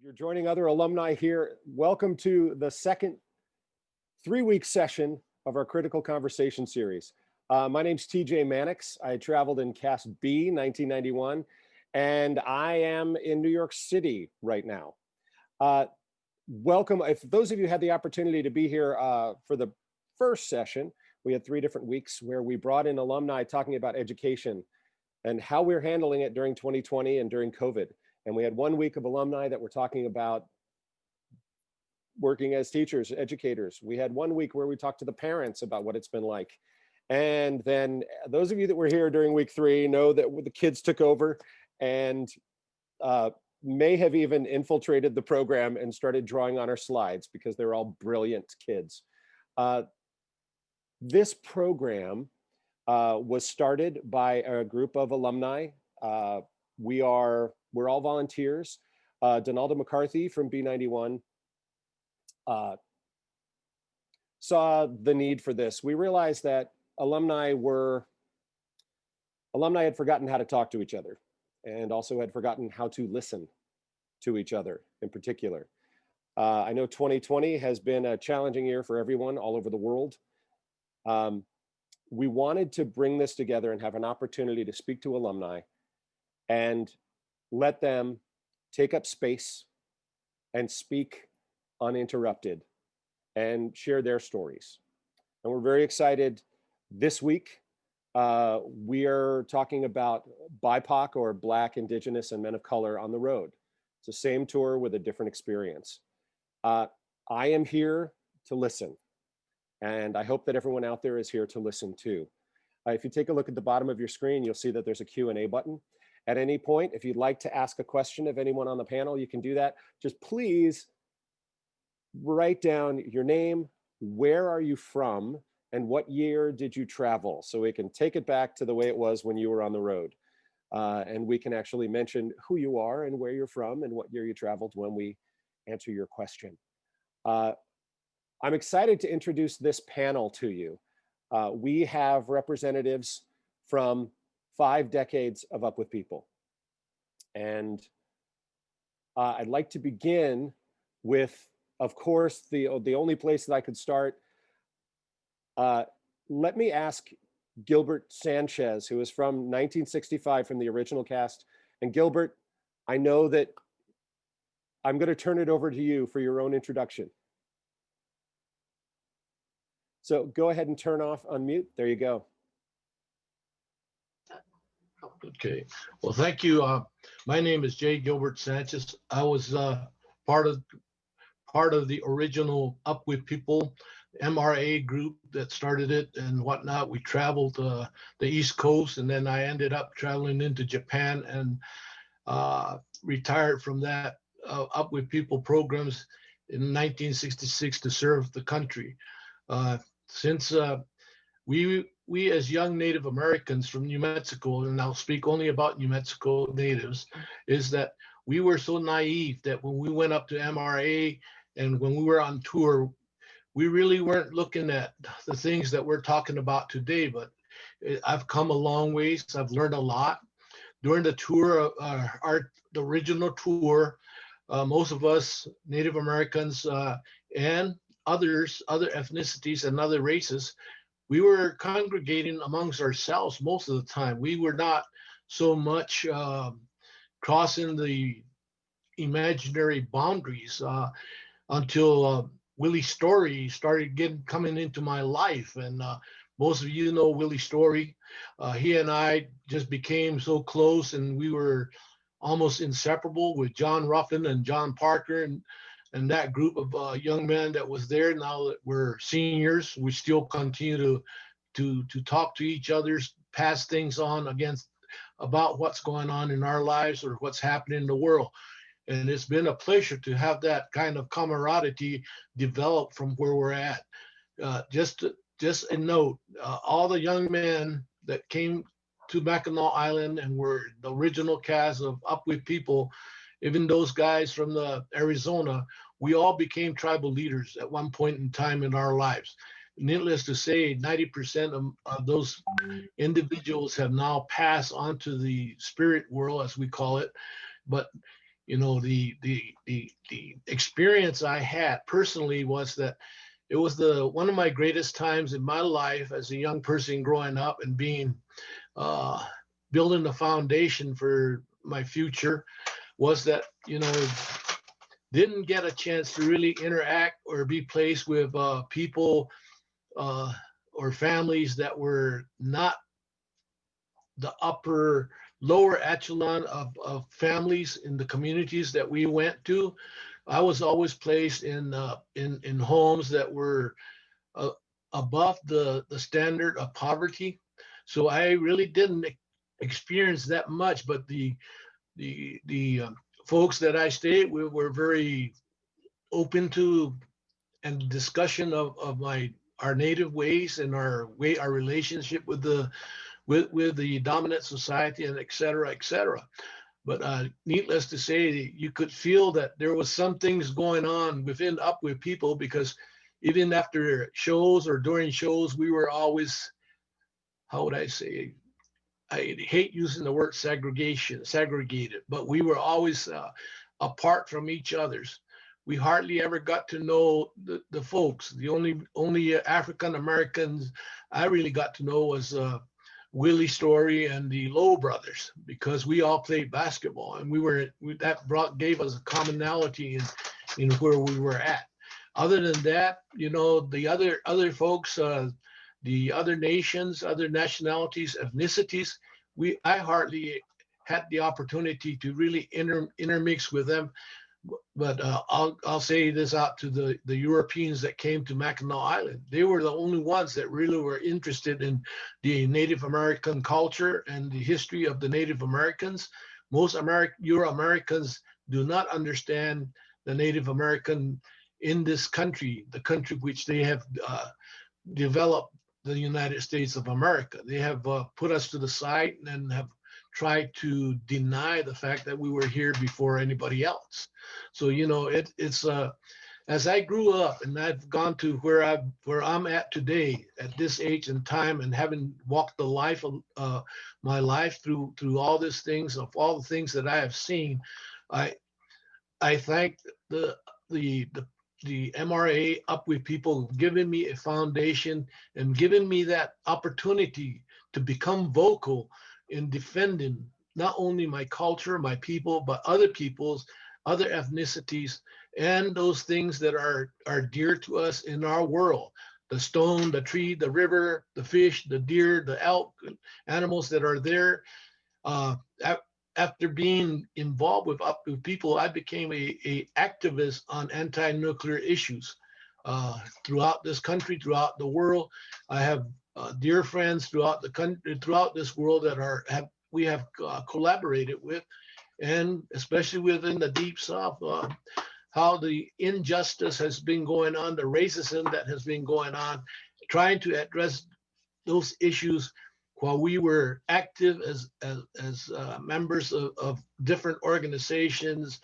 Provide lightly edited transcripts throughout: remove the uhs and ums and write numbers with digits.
You're joining other alumni here. Welcome to the second 3-week session of our Critical Conversation series. My name's TJ Mannix. I traveled in Cast B 1991, and I am in New York City right now. Welcome. If those of you had the opportunity to be here for the first session, we had 3 different weeks where we brought in alumni talking about education and how we're handling it during 2020 and during COVID. And we had 1 week of alumni that were talking about working as teachers, educators. We had 1 week where we talked to the parents about what it's been like. And then those of you that were here during week 3 know that the kids took over and may have even infiltrated the program and started drawing on our slides because they're all brilliant kids. This program was started by a group of alumni. We're all volunteers. Donalda McCarthy from B91 saw the need for this. We realized that alumni had forgotten how to talk to each other and also had forgotten how to listen to each other in particular. I know 2020 has been a challenging year for everyone all over the world. We wanted to bring this together and have an opportunity to speak to alumni and let them take up space and speak uninterrupted and share their stories. And we're very excited. This week, we are talking about BIPOC, or Black, Indigenous, and Men of Color on the Road. It's the same tour with a different experience. I am here to listen, and I hope that everyone out there is here to listen too. If you take a look at the bottom of your screen, you'll see that there's a Q&A button. At any point, if you'd like to ask a question of anyone on the panel, you can do that. Just please write down your name, where are you from, and what year did you travel, so we can take it back to the way it was when you were on the road. And we can actually mention who you are and where you're from and what year you traveled when we answer your question. I'm excited to introduce this panel to you. We have representatives from 5 decades of Up With People. And I'd like to begin with, of course, the only place that I could start. Let me ask Gilbert Sanchez, who is from 1965 from the original cast. And Gilbert, I know that I'm going to turn it over to you for your own introduction. So go ahead and turn off, unmute. There you go. Okay, well, thank you. My name is J. Gilbert Sanchez. I was part of the original Up With People MRA group that started it and whatnot. We traveled the East Coast, and then I ended up traveling into Japan and retired from that Up With People programs in 1966 to serve the country. Since we as young Native Americans from New Mexico, and I'll speak only about New Mexico natives, is that we were so naive that when we went up to MRA and when we were on tour, we really weren't looking at the things that we're talking about today. But I've come a long ways. I've learned a lot. During the tour, the original tour, most of us Native Americans and other ethnicities and other races, we were congregating amongst ourselves most of the time. We were not so much crossing the imaginary boundaries until Willie Story started coming into my life. And most of you know Willie Story. He and I just became so close, and we were almost inseparable with John Ruffin and John Parker and that group of young men that was there. Now that we're seniors, we still continue to talk to each other, pass things on about what's going on in our lives or what's happening in the world. And it's been a pleasure to have that kind of camaraderie develop from where we're at. Just a note, all the young men that came to Mackinac Island and were the original cast of Up With People, even those guys from Arizona, we all became tribal leaders at one point in time in our lives. Needless to say, 90% of those individuals have now passed on to the spirit world, as we call it. But you know, the experience I had personally was that it was one of my greatest times in my life as a young person growing up and being uh, building the foundation for my future. Was that, you know, didn't get a chance to really interact or be placed with people uh, or families that were not the lower echelon of families in the communities that we went to. I was always placed in homes that were uh, above the standard of poverty. So I really didn't experience that much, but the folks that I stayed with were very open to and discussion of our native ways and our relationship with the dominant society and et cetera, et cetera. But needless to say, you could feel that there was some things going on within Up With people, because even after shows or during shows, we were always, how would I say, I hate using the word segregated, but we were always apart from each other's. We hardly ever got to know the folks. The only African Americans I really got to know was Willie Story and the Lowe brothers, because we all played basketball, and gave us a commonality in where we were at. Other than that, you know, the other folks, the other nations, other nationalities, ethnicities, I hardly had the opportunity to really intermix with them. But I'll say this out to the Europeans that came to Mackinac Island. They were the only ones that really were interested in the Native American culture and the history of the Native Americans. Most Euro Americans do not understand the Native American in this country, the country which they have developed the United States of America. They have put us to the side and have tried to deny the fact that we were here before anybody else. So, you know, it's as I grew up and I've gone to where I'm at today at this age and time, and having walked the life of my life through all these things, of all the things that I have seen, I thank the MRA Up With people giving me a foundation and giving me that opportunity to become vocal in defending not only my culture, my people, but other people's, other ethnicities, and those things that are dear to us in our world. The stone, the tree, the river, the fish, the deer, the elk, animals that are there. Uh, After being involved with Up With people, I became a activist on anti-nuclear issues throughout this country, throughout the world. I have dear friends throughout the country, throughout this world that we have collaborated with, and especially within the Deep South, how the injustice has been going on, the racism that has been going on, trying to address those issues while we were active as members of different organizations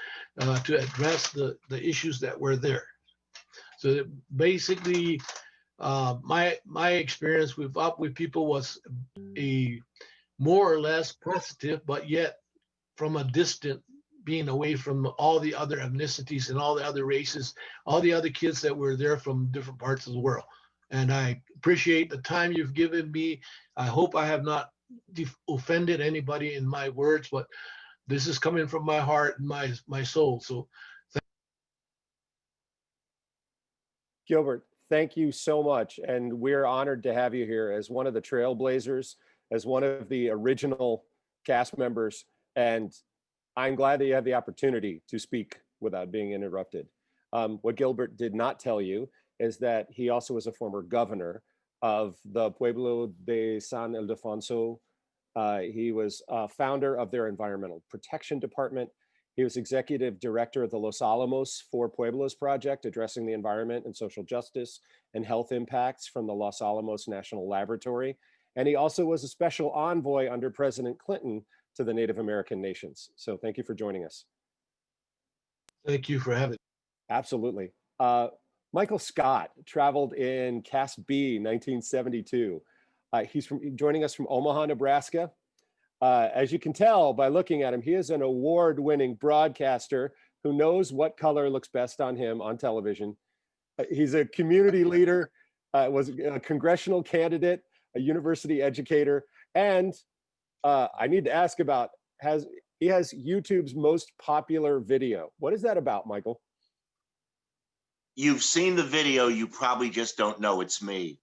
to address the issues that were there. So basically, my experience with Up With people was a more or less positive, but yet from a distant, being away from all the other ethnicities and all the other races, all the other kids that were there from different parts of the world. And I appreciate the time you've given me. I hope I have not offended anybody in my words, but this is coming from my heart and my soul. So, Gilbert, thank you so much. And we're honored to have you here as one of the trailblazers, as one of the original cast members. And I'm glad that you have the opportunity to speak without being interrupted. What Gilbert did not tell you is that he also was a former governor of the Pueblo de San Ildefonso. He was founder of their environmental protection department. He was executive director of the Los Alamos Four Pueblos project, addressing the environment and social justice and health impacts from the Los Alamos National Laboratory. And he also was a special envoy under President Clinton to the Native American nations. So thank you for joining us. thank you for having me. Absolutely. Michael Scott traveled in Cast B 1972. He's joining us from Omaha, Nebraska. As you can tell by looking at him, he is an award-winning broadcaster who knows what color looks best on him on television. He's a community leader, was a congressional candidate, a university educator, and I need to ask about, he has YouTube's most popular video. What is that about, Michael? You've seen the video, you probably just don't know it's me.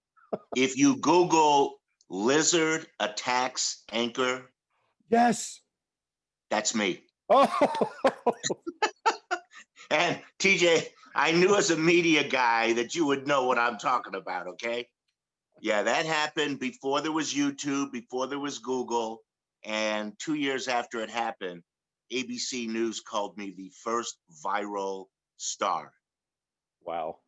If you Google lizard attacks anchor, yes, that's me. Oh, And TJ, I knew as a media guy that you would know what I'm talking about, okay? Yeah, that happened before there was YouTube, before there was Google. And 2 years after it happened, ABC News called me the first viral star. wow.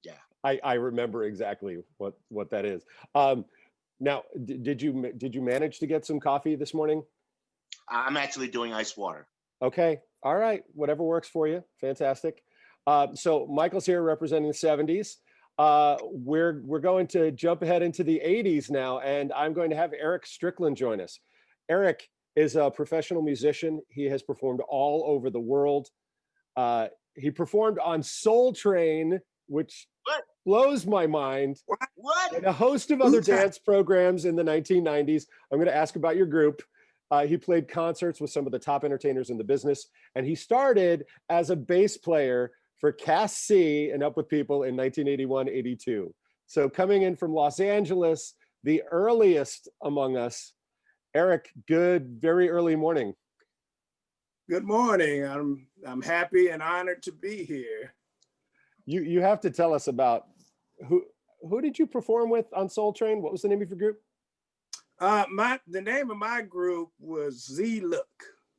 Yeah. I remember exactly what that is. Now, did you manage to get some coffee this morning? I'm actually doing ice water. Okay, all right, whatever works for you. Fantastic. So Michael's here representing the 70s. We're going to jump ahead into the 80s now, and I'm going to have Eric Strickland join us. Eric is a professional musician. He has performed all over the world. He performed on Soul Train, which blows my mind. What? And a host of other dance programs in the 1990s. I'm going to ask about your group. He played concerts with some of the top entertainers in the business, and he started as a bass player for Cass C and Up With People in 1981-82. So coming in from Los Angeles, the earliest among us, Eric, good, very early morning. Good morning. I'm happy and honored to be here. You have to tell us about who did you perform with on Soul Train? What was the name of your group? The name of my group was Z Look.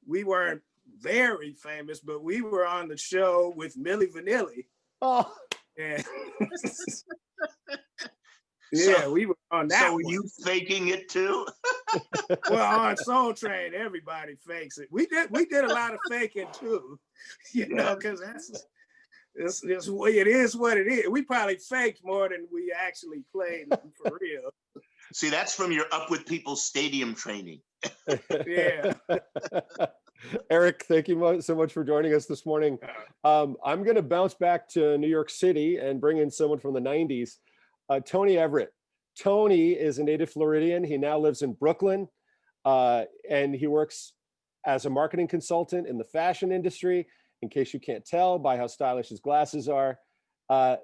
We weren't very famous, but we were on the show with Milli Vanilli. Oh, And yeah, we were on that. So were you faking it too? Well, on Soul Train, everybody fakes it. We did a lot of faking too, because it's it is what it is. We probably faked more than we actually played for real. See, that's from your Up With People stadium training. Yeah. Eric, thank you so much for joining us this morning. I'm going to bounce back to New York City and bring in someone from the 90s, Tony Everett. Tony is a native Floridian. He now lives in Brooklyn, and he works as a marketing consultant in the fashion industry, in case you can't tell by how stylish his glasses are.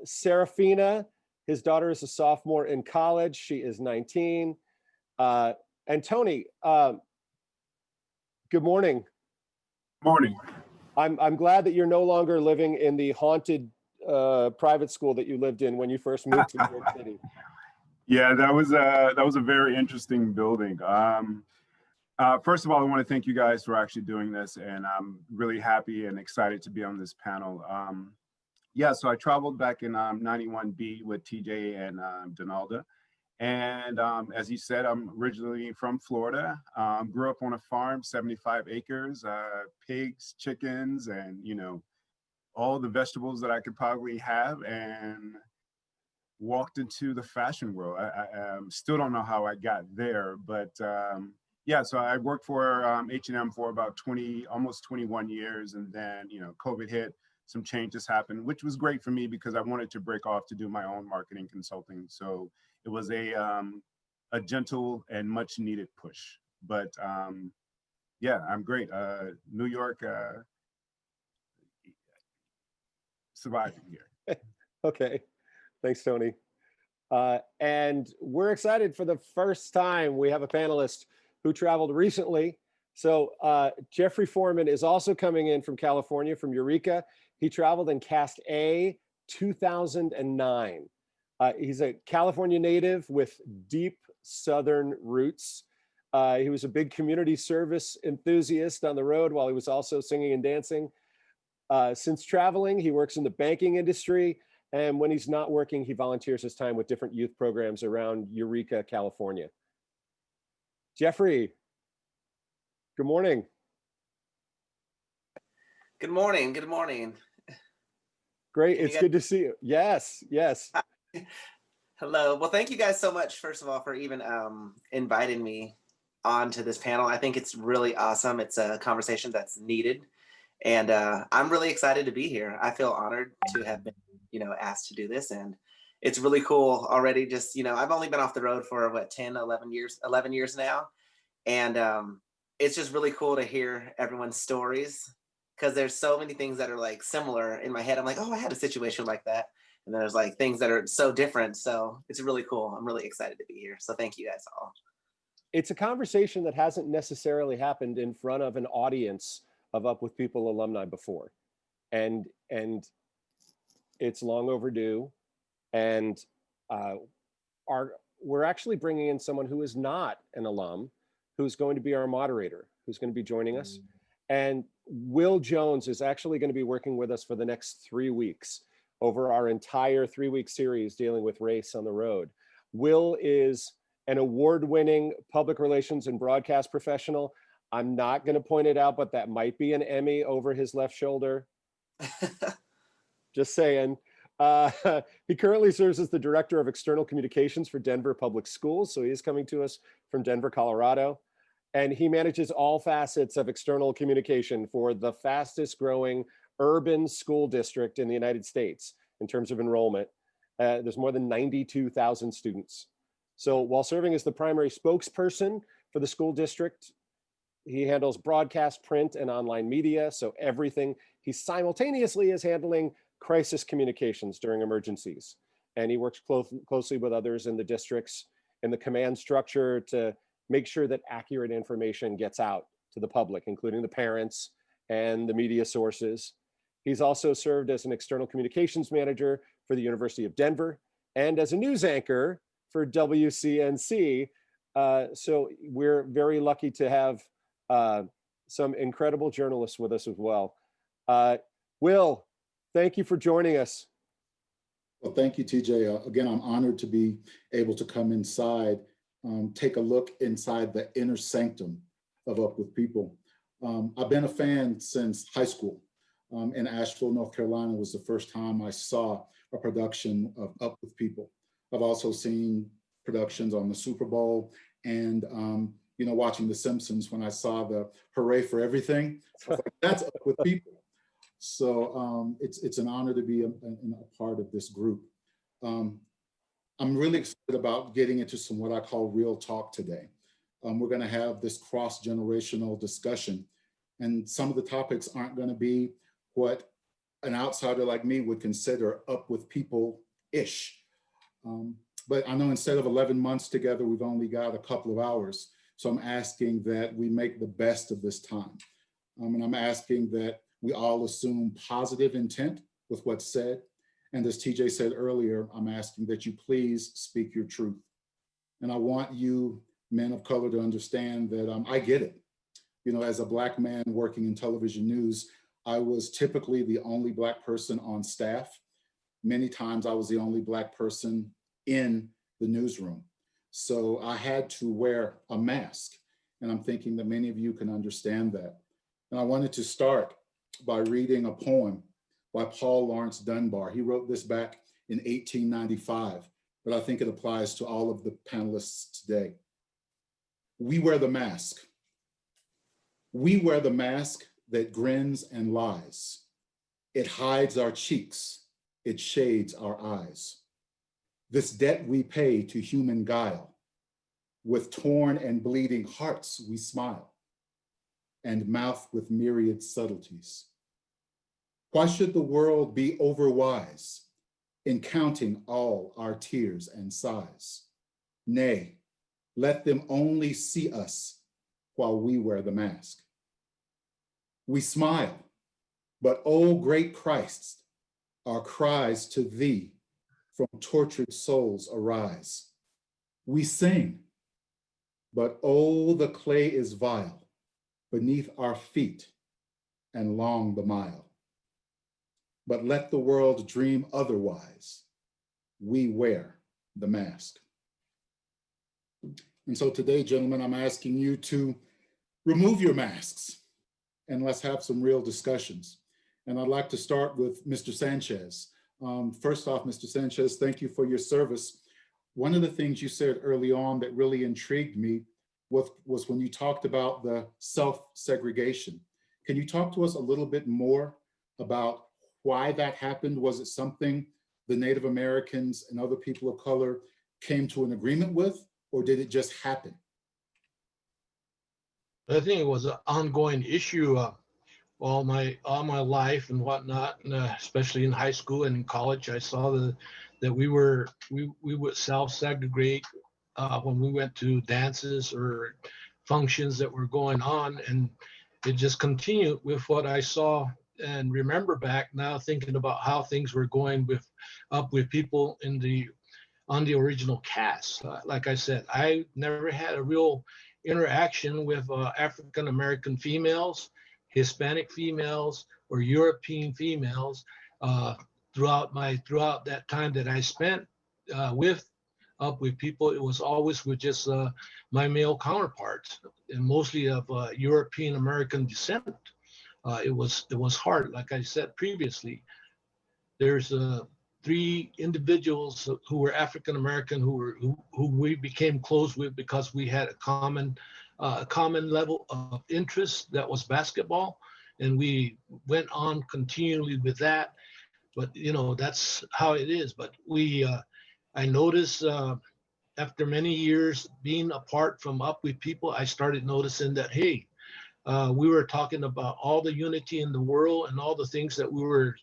Serafina, his daughter, is a sophomore in college. She is 19. And Tony, good morning. Morning. I'm glad that you're no longer living in the haunted private school that you lived in when you first moved to New York City. Yeah, that was a very interesting building. First of all, I want to thank you guys for actually doing this, and I'm really happy and excited to be on this panel. Yeah, so I traveled back in 91B with TJ and Donalda. And as he said, I'm originally from Florida. Grew up on a farm, 75 acres, pigs, chickens, and, all the vegetables that I could probably have, and walked into the fashion world. I still don't know how I got there, but yeah, so I worked for H&M for about almost 21 years. And then, COVID hit, some changes happened, which was great for me because I wanted to break off to do my own marketing consulting. So it was a gentle and much needed push. But yeah, I'm great. New York, surviving here. Okay, thanks, Tony. And we're excited for the first time. We have a panelist who traveled recently. So Jeffrey Foreman is also coming in from California, from Eureka. He traveled in Cast A 2009. He's a California native with deep Southern roots. He was a big community service enthusiast on the road while he was also singing and dancing. Since traveling, he works in the banking industry. And when he's not working, he volunteers his time with different youth programs around Eureka, California. Jeffrey, good morning. Good morning. Good morning. Great. It's good to see you. Yes, yes. Hello. Well, thank you guys so much, first of all, for even inviting me onto this panel. I think it's really awesome. It's a conversation that's needed. And I'm really excited to be here. I feel honored to have been, asked to do this. And it's really cool already. Just, I've only been off the road for what, 10, 11 years now. And it's just really cool to hear everyone's stories, because there's so many things that are like similar in my head. I'm like, oh, I had a situation like that. And there's like things that are so different. So it's really cool. I'm really excited to be here. So thank you guys all. It's a conversation that hasn't necessarily happened in front of an audience of Up With People alumni before. And it's long overdue. And we're actually bringing in someone who is not an alum, who's going to be our moderator, who's going to be joining us. And Will Jones is actually going to be working with us for the next 3 weeks over our entire 3-week series dealing with race on the road. Will is an award-winning public relations and broadcast professional. I'm not going to point it out, but that might be an Emmy over his left shoulder. Just saying. He currently serves as the Director of External Communications for Denver Public Schools. So he is coming to us from Denver, Colorado. And he manages all facets of external communication for the fastest growing urban school district in the United States in terms of enrollment. There's more than 92,000 students. So while serving as the primary spokesperson for the school district, he handles broadcast, print, and online media. So everything. He simultaneously is handling crisis communications during emergencies. And he works closely with others in the districts in the command structure to make sure that accurate information gets out to the public, including the parents and the media sources. He's also served as an external communications manager for the University of Denver and as a news anchor for WCNC. So we're very lucky to have some incredible journalists with us as well. Will, thank you for joining us. Well, thank you, TJ. Again, I'm honored to be able to come inside, take a look inside the inner sanctum of Up With People. I've been a fan since high school. In Asheville, North Carolina was the first time I saw a production of Up With People. I've also seen productions on the Super Bowl and, watching The Simpsons when I saw the hooray for everything. I was like, that's Up With People. So it's an honor to be a part of this group. I'm really excited about getting into some what I call real talk today. We're going to have this cross-generational discussion, and some of the topics aren't going to be what an outsider like me would consider Up With People-ish. But I know instead of 11 months together, we've only got a couple of hours. So I'm asking that we make the best of this time. And I'm asking that we all assume positive intent with what's said. And as TJ said earlier, I'm asking that you please speak your truth. And I want you, men of color, to understand that I get it. As a Black man working in television news, I was typically the only Black person on staff. Many times I was the only Black person in the newsroom. So I had to wear a mask. And I'm thinking that many of you can understand that. And I wanted to start by reading a poem by Paul Laurence Dunbar. He wrote this back in 1895, but I think it applies to all of the panelists today. We wear the mask. We wear the mask that grins and lies. It hides our cheeks. It shades our eyes. This debt we pay to human guile. With torn and bleeding hearts we smile, and mouth with myriad subtleties. Why should the world be overwise in counting all our tears and sighs? Nay, let them only see us while we wear the mask. We smile, but O great Christ, our cries to thee from tortured souls arise. We sing, but oh, the clay is vile beneath our feet and long the mile. But let the world dream otherwise. We wear the mask. And so today, gentlemen, I'm asking you to remove your masks and let's have some real discussions. And I'd like to start with Mr. Sanchez. First off, Mr. Sanchez, thank you for your service. One of the things you said early on that really intrigued me was when you talked about the self-segregation. Can you talk to us a little bit more about why that happened? Was it something the Native Americans and other people of color came to an agreement with, or did it just happen? I think it was an ongoing issue all my life and whatnot, and especially in high school and in college. I saw that we would self-segregate when we went to dances or functions that were going on, and it just continued with what I saw and remember back now, thinking about how things were going with people on the original cast. Like I said, I never had a real interaction with African American females, Hispanic females, or European females throughout that time that I spent with people. It was always with just my male counterparts, and mostly of European American descent. It was hard, like I said previously. There's 3 individuals who were African American who we became close with because we had a common level of interest, that was basketball, and we went on continually with that. But that's how it is. But I noticed after many years being apart from Up With People, I started noticing that, hey, we were talking about all the unity in the world and all the things that were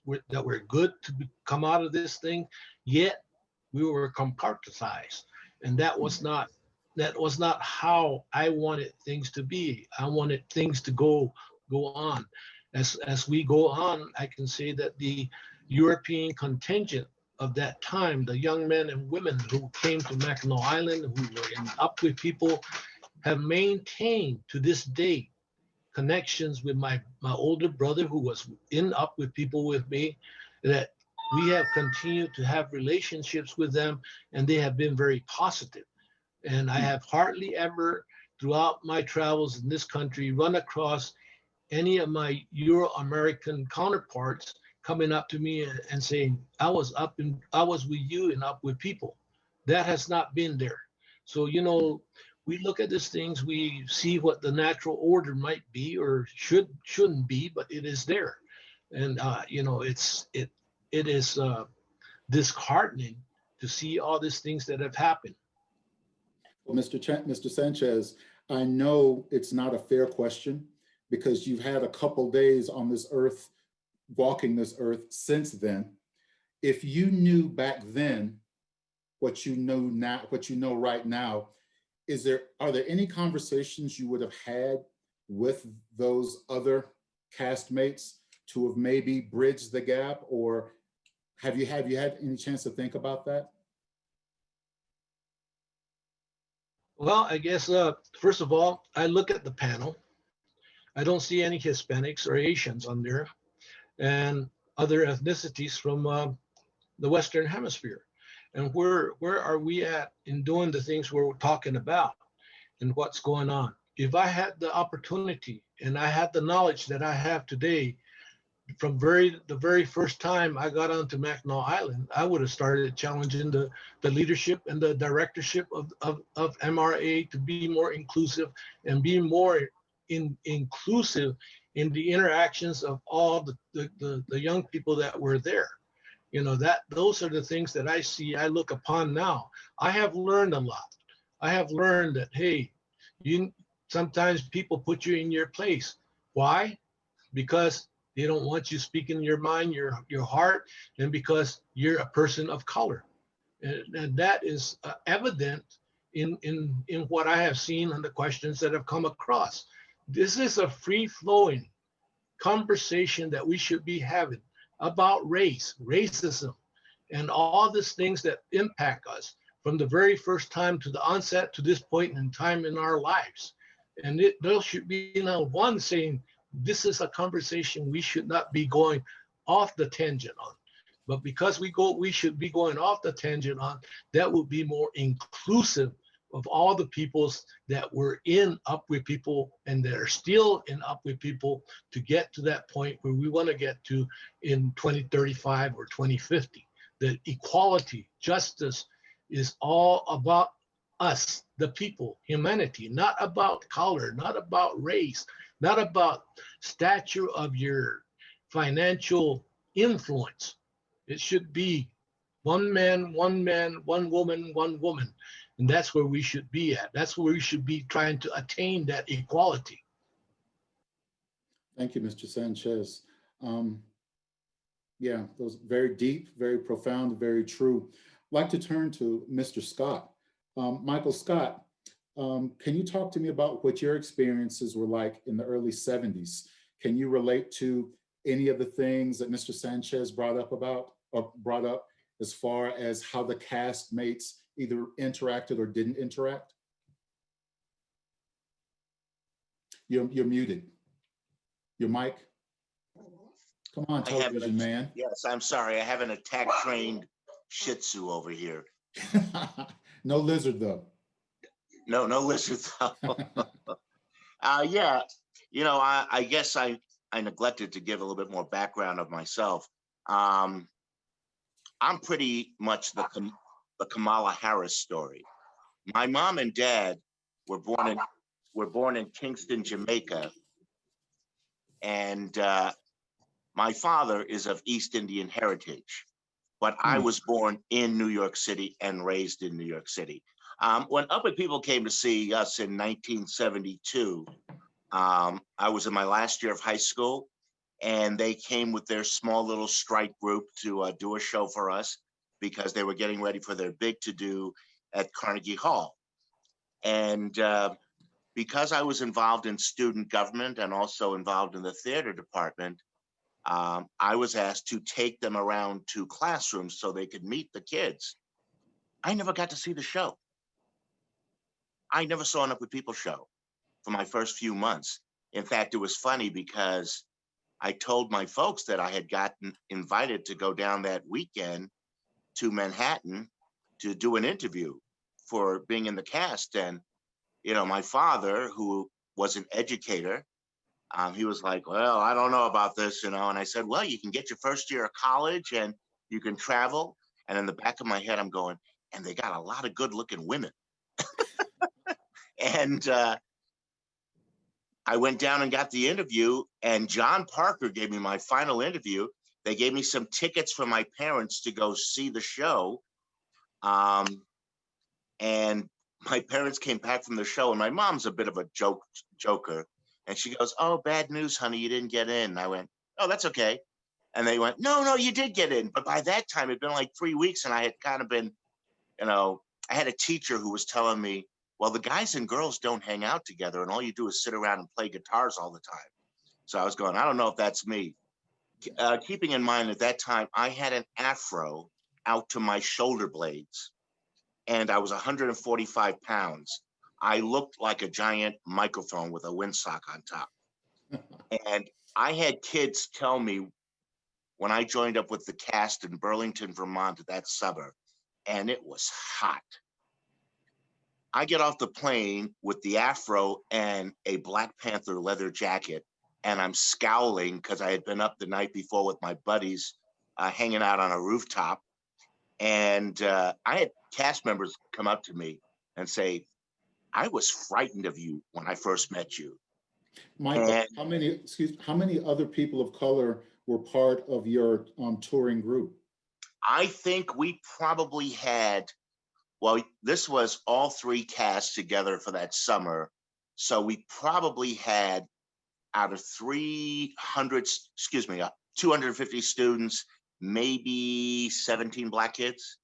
good to come out of this thing, yet we were compartmentalized, and that was not how I wanted things to be. I wanted things to go on. As we go on, I can say that the European contingent of that time, the young men and women who came to Mackinac Island, who were in Up With People, have maintained to this day connections with my older brother who was in Up With People with me, that we have continued to have relationships with them, and they have been very positive. And I have hardly ever throughout my travels in this country run across any of my Euro-American counterparts coming up to me and saying, I was with you and Up With People. That has not been there. So, we look at these things, we see what the natural order might be or shouldn't be, but it is there. And it is disheartening to see all these things that have happened. Well, Mr. Sanchez, I know it's not a fair question because you've had a couple days on this earth, walking this earth since then. If you knew back then what you know now, what you know right now, are there any conversations you would have had with those other castmates to have maybe bridged the gap, or have you had any chance to think about that? Well, I guess first of all, I look at the panel. I don't see any Hispanics or Asians on there, and other ethnicities from the Western Hemisphere. And where are we at in doing the things we're talking about and what's going on? If I had the opportunity and I had the knowledge that I have today, from the very first time I got onto Mackinac Island, I would have started challenging the leadership and the directorship of MRA to be more inclusive and be more inclusive in the interactions of all the young people that were there. Those are the things that I look upon now. I have learned a lot. I have learned that, hey, sometimes people put you in your place. Why? Because they don't want you speaking your mind, your heart, and because you're a person of color. And that is evident in what I have seen and the questions that have come across. This is a free-flowing conversation that we should be having about race, racism, and all these things that impact us from the very first time to the onset to this point in time in our lives. And there should be one saying, this is a conversation we should not be going off the tangent on. But because we should be going off the tangent on, that would be more inclusive of all the peoples that were in Up With People and that are still in Up With People to get to that point where we want to get to in 2035 or 2050. That equality, justice is all about us, the people, humanity, not about color, not about race, not about stature of your financial influence. It should be one man, one man, one woman, one woman. And that's where we should be at. That's where we should be trying to attain that equality. Thank you, Mr. Sanchez. Yeah, those very deep, very profound, very true. I'd like to turn to Mr. Scott. Michael Scott, can you talk to me about what your experiences were like in the early 70s? Can you relate to any of the things that Mr. Sanchez brought up as far as how the castmates either interacted or didn't interact? You're muted. Your mic. Come on, television man. Yes, I'm sorry. I have an attack trained Shih Tzu over here. No lizard though. No lizard though. Yeah, I guess I neglected to give a little bit more background of myself. I'm pretty much the Kamala Harris story. My mom and dad were born in Kingston, Jamaica, and my father is of East Indian heritage, but I was born in New York City and raised in New York City. When Upper People came to see us in 1972, I was in my last year of high school, and they came with their small little strike group to do a show for us because they were getting ready for their big to-do at Carnegie Hall. And because I was involved in student government and also involved in the theater department, I was asked to take them around to classrooms so they could meet the kids. I never got to see the show. I never saw an Up With People show for my first few months. In fact, it was funny because I told my folks that I had gotten invited to go down that weekend to Manhattan to do an interview for being in the cast. And, my father, who was an educator, he was like, well, I don't know about this, and I said, well, you can get your first year of college and you can travel. And in the back of my head, I'm going, and they got a lot of good looking women. And I went down and got the interview, and John Parker gave me my final interview. They gave me some tickets for my parents to go see the show. And my parents came back from the show, and my mom's a bit of a joker. And she goes, oh, bad news, honey, you didn't get in. And I went, oh, that's okay. And they went, no, you did get in. But by that time, it'd been like 3 weeks, and I had kind of been, I had a teacher who was telling me, well, the guys and girls don't hang out together, and all you do is sit around and play guitars all the time. So I was going, I don't know if that's me. Keeping in mind at that time, I had an afro out to my shoulder blades, and I was 145 pounds. I looked like a giant microphone with a windsock on top. And I had kids tell me when I joined up with the cast in Burlington, Vermont, that summer, and it was hot. I get off the plane with the afro and a Black Panther leather jacket, and I'm scowling because I had been up the night before with my buddies hanging out on a rooftop. And I had cast members come up to me and say, I was frightened of you when I first met you. Michael, And how many other people of color were part of your touring group? I think we probably had, well, this was all three casts together for that summer. So we probably had out of 250 students, maybe 17 Black kids.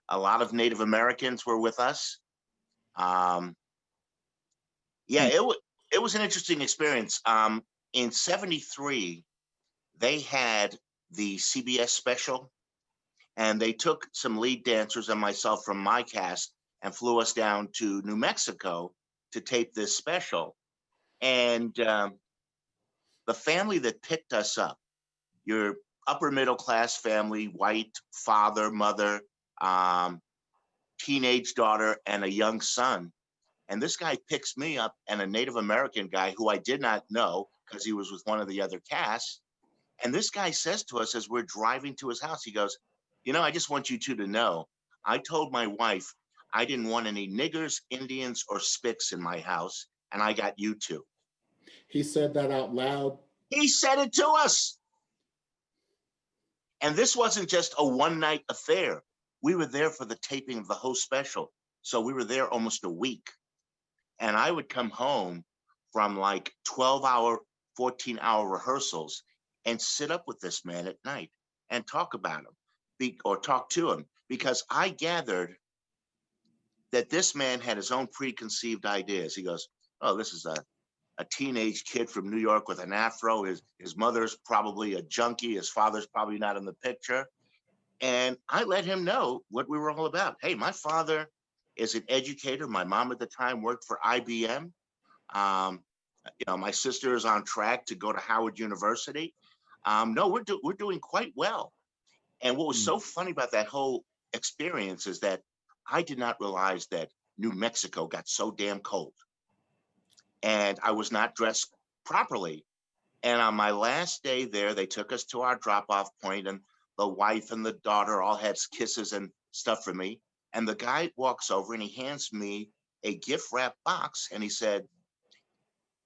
A lot of Native Americans were with us. Yeah, it was an interesting experience. In '73, they had the CBS special, and they took some lead dancers and myself from my cast and flew us down to New Mexico to tape this special. And the family that picked us up, your upper middle class family, white, father, mother, teenage daughter, and a young son. And this guy picks me up and a Native American guy who I did not know because he was with one of the other casts. And this guy says to us as we're driving to his house, he goes, I just want you two to know, I told my wife I didn't want any niggers, Indians, or spics in my house, and I got you two. He said that out loud. He said it to us. And this wasn't just a one-night affair. We were there for the taping of the whole special. So we were there almost a week. And I would come home from like 12-hour, 14-hour rehearsals and sit up with this man at night and talk about him or talk to him, because I gathered that this man had his own preconceived ideas. He goes, oh, this is a teenage kid from New York with an afro. His mother's probably a junkie. His father's probably not in the picture. And I let him know what we were all about. Hey, my father is an educator. My mom at the time worked for IBM. My sister is on track to go to Howard University. No, we're doing quite well. And what was so funny about that whole experience is that I did not realize that New Mexico got so damn cold. And I was not dressed properly. And on my last day there, they took us to our drop-off point, and the wife and the daughter all had kisses and stuff for me. And the guy walks over and he hands me a gift wrap box. And he said,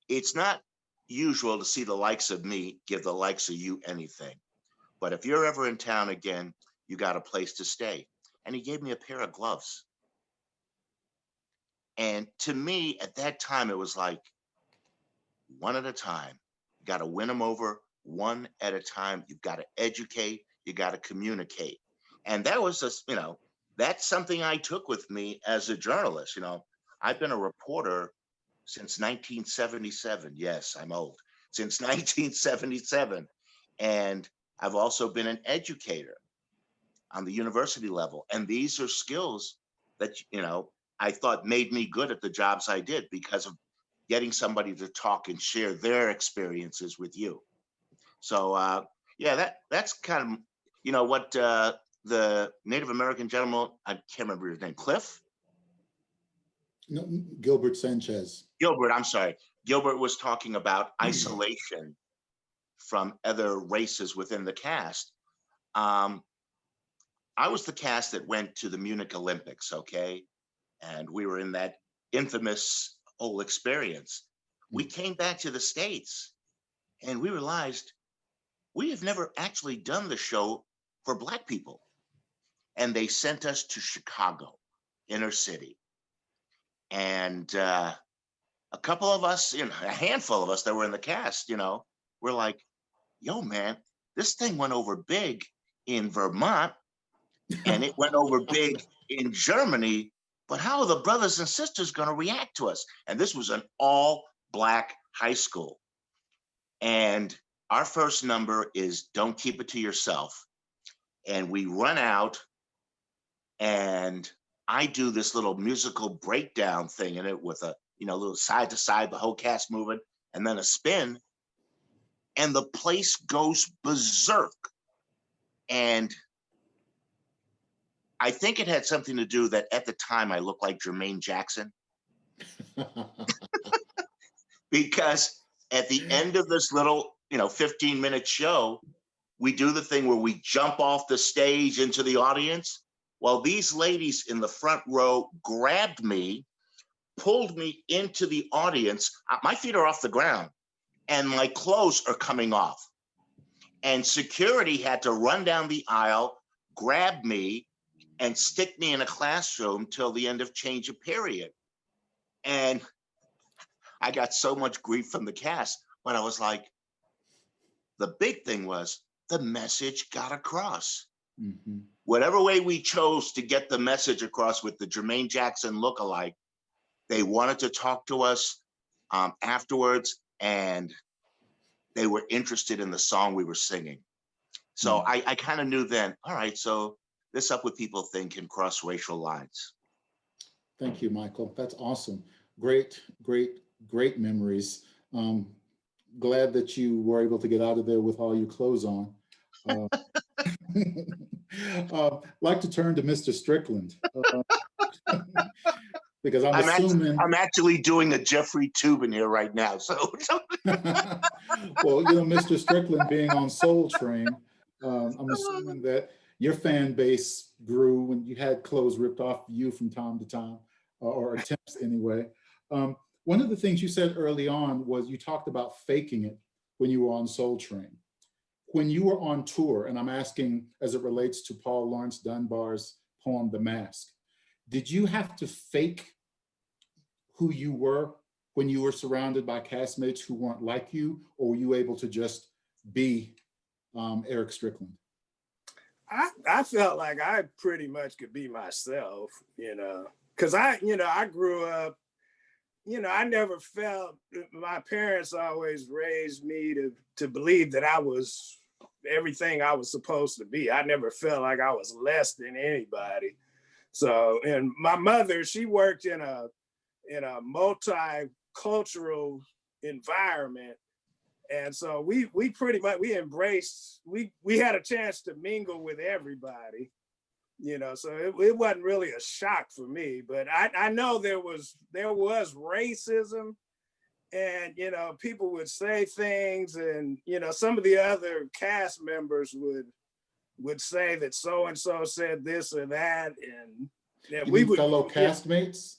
it's not usual to see the likes of me give the likes of you anything. But if you're ever in town again, you got a place to stay. And he gave me a pair of gloves. And to me, at that time, it was like, one at a time. You got to win them over one at a time. You've got to educate. You got to communicate. And that was just, that's something I took with me as a journalist. I've been a reporter since 1977. Yes, I'm old. Since 1977. And I've also been an educator on the university level. And these are skills that, I thought made me good at the jobs I did because of getting somebody to talk and share their experiences with you. So, that's kind of, what the Native American gentleman, I can't remember his name, Cliff? No, Gilbert Sanchez. Gilbert, I'm sorry. Gilbert was talking about isolation from other races within the cast. I was the cast that went to the Munich Olympics, okay? And we were in that infamous whole experience. We came back to the States and we realized we have never actually done the show for Black people. And they sent us to Chicago, inner city. And a couple of us, a handful of us that were in the cast, we're like, yo, man, this thing went over big in Vermont and it went over big in Germany. But how are the brothers and sisters going to react to us? And this was an all-Black high school. And our first number is Don't Keep It to Yourself. And we run out and I do this little musical breakdown thing in it with a, little side to side, the whole cast moving, and then a spin. And the place goes berserk. And I think it had something to do that at the time I looked like Jermaine Jackson. Because at the end of this little, 15-minute show, we do the thing where we jump off the stage into the audience. Well, these ladies in the front row grabbed me, pulled me into the audience. My feet are off the ground and my clothes are coming off. And security had to run down the aisle, grab me, and stick me in a classroom till the end of change of period. And I got so much grief from the cast, but I was like, the big thing was the message got across. Mm-hmm. Whatever way we chose to get the message across with the Jermaine Jackson lookalike, they wanted to talk to us afterwards, and they were interested in the song we were singing. So I kind of knew then, all right, so this Up With People thing can cross racial lines. Thank you, Michael. That's awesome. Great, great, great memories. Glad that you were able to get out of there with all your clothes on. Like to turn to Mr. Strickland. Because I'm actually doing a Jeffrey Toobin here right now. So, well, Mr. Strickland being on Soul Train, I'm assuming that your fan base grew and you had clothes ripped off you from time to time, or attempts anyway. One of the things you said early on was you talked about faking it when you were on Soul Train. When you were on tour, and I'm asking as it relates to Paul Laurence Dunbar's poem, The Mask, did you have to fake who you were when you were surrounded by castmates who weren't like you, or were you able to just be Eric Strickland? I felt like I pretty much could be myself, because I grew up, I never felt, my parents always raised me to believe that I was everything I was supposed to be. I never felt like I was less than anybody. So, and my mother, she worked in a multicultural environment. And so we pretty much, we embraced, we had a chance to mingle with everybody, so it wasn't really a shock for me, but I know there was racism, and, people would say things, and, some of the other cast members would say that so-and-so said this or that. And we would, fellow castmates,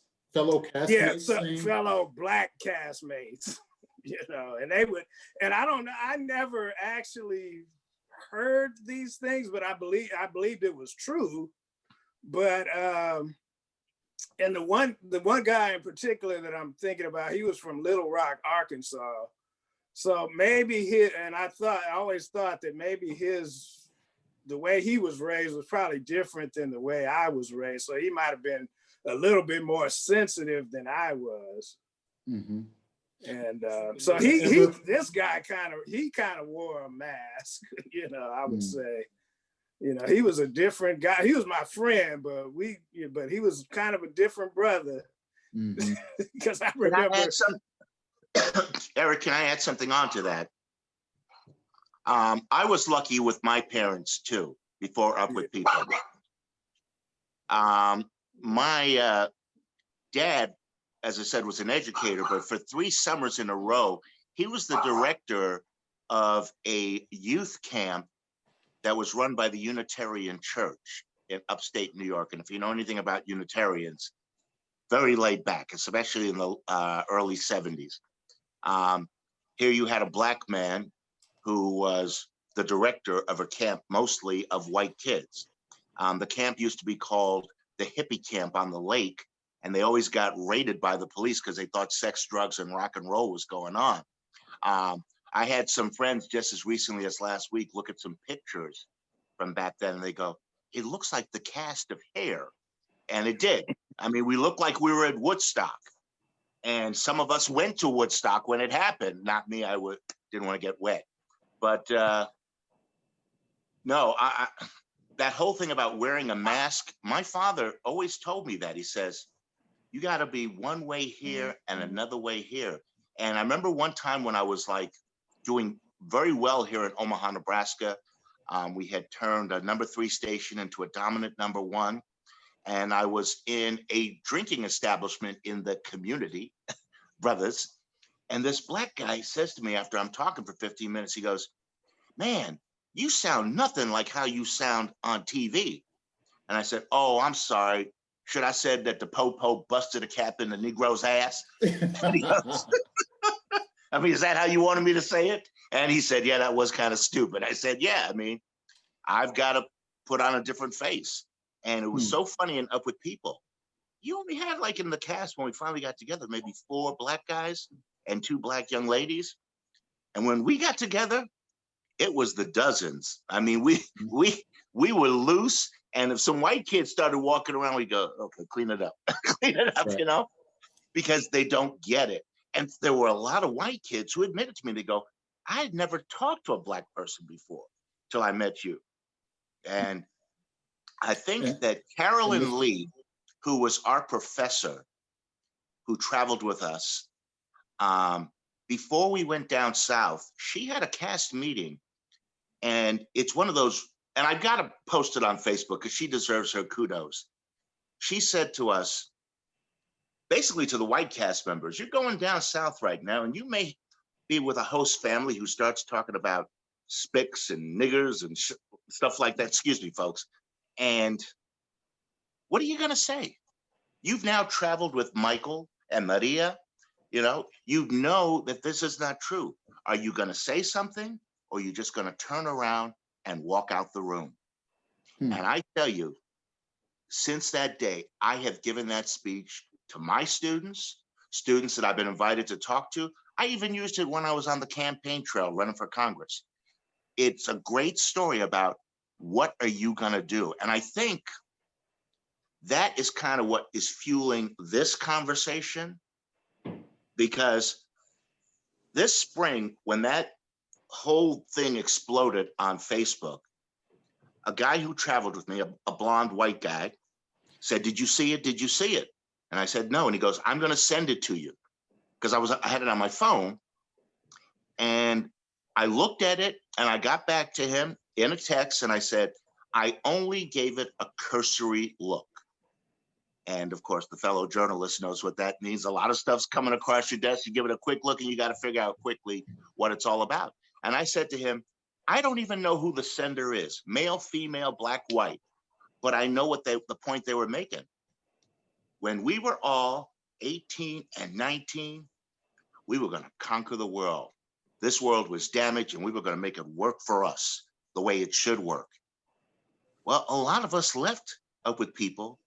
yeah, fellow Black castmates. And they would, and I don't know, I never actually heard these things, but I believed it was true. But and the one guy in particular that I'm thinking about, he was from Little Rock, Arkansas. So maybe I always thought that maybe the way he was raised was probably different than the way I was raised. So he might have been a little bit more sensitive than I was. Mm-hmm. And so this guy kind of wore a mask, I would say, he was a different guy. He was my friend, but he was kind of a different brother. Mm-hmm. Because I remember. Eric, can I add something on to that? I was lucky with my parents too, before Up With People. My dad, as I said, was an educator, but for 3 summers in a row, he was the director of a youth camp that was run by the Unitarian Church in upstate New York. And if you know anything about Unitarians, very laid back, especially in the early 70s. Here you had a Black man who was the director of a camp, mostly of white kids. The camp used to be called the hippie camp on the lake, and they always got raided by the police because they thought sex, drugs, and rock and roll was going on. I had some friends just as recently as last week look at some pictures from back then, and they go, it looks like the cast of Hair. And it did. I mean, we looked like we were at Woodstock. And some of us went to Woodstock when it happened. Not me, didn't want to get wet. But no, that whole thing about wearing a mask, my father always told me that. He says, you got to be one way here and another way here. And I remember one time when I was like doing very well here in Omaha, Nebraska. We had turned a number 3 station into a dominant number 1. And I was in a drinking establishment in the community, Brothers. And this Black guy says to me after I'm talking for 15 minutes, he goes, man, you sound nothing like how you sound on TV. And I said, oh, I'm sorry. Should I said that the po-po busted a cap in the Negro's ass? And he goes, I mean, is that how you wanted me to say it? And he said, yeah, that was kind of stupid. I said, yeah, I mean, I've got to put on a different face. And it was so funny and Up With People. You only had, like, in the cast when we finally got together, maybe 4 Black guys and 2 Black young ladies. And when we got together, it was the dozens. I mean, we were loose. And if some white kids started walking around, we go, okay, clean it up, clean it up, right. Because they don't get it. And there were a lot of white kids who admitted to me, they go, I had never talked to a Black person before till I met you. And I think that Carolyn Lee, who was our professor, who traveled with us, before we went down south, she had a cast meeting. And it's one of those, and I've got to post it on Facebook because she deserves her kudos. She said to us, basically to the white cast members, you're going down south right now, and you may be with a host family who starts talking about spics and niggers and stuff like that. Excuse me, folks. And what are you going to say? You've now traveled with Michael and Maria. You know that this is not true. Are you going to say something, or are you just going to turn around and walk out the room? And I tell you, since that day, I have given that speech to my students that I've been invited to talk to. I even used it when I was on the campaign trail running for Congress. It's a great story about what are you going to do? And I think that is kind of what is fueling this conversation, because this spring, when that whole thing exploded on Facebook, a guy who traveled with me, a blonde white guy, said, "Did you see it? Did you see it?" And I said, "No." And he goes, "I'm going to send it to you," because I had it on my phone. And I looked at it and I got back to him in a text and I said, "I only gave it a cursory look." And of course, the fellow journalist knows what that means. A lot of stuff's coming across your desk. You give it a quick look and you got to figure out quickly what it's all about. And I said to him, "I don't even know who the sender is, male, female, black, white, but I know what the point they were making. When we were all 18 and 19, we were going to conquer the world. This world was damaged and we were going to make it work for us the way it should work." Well, a lot of us left Up With People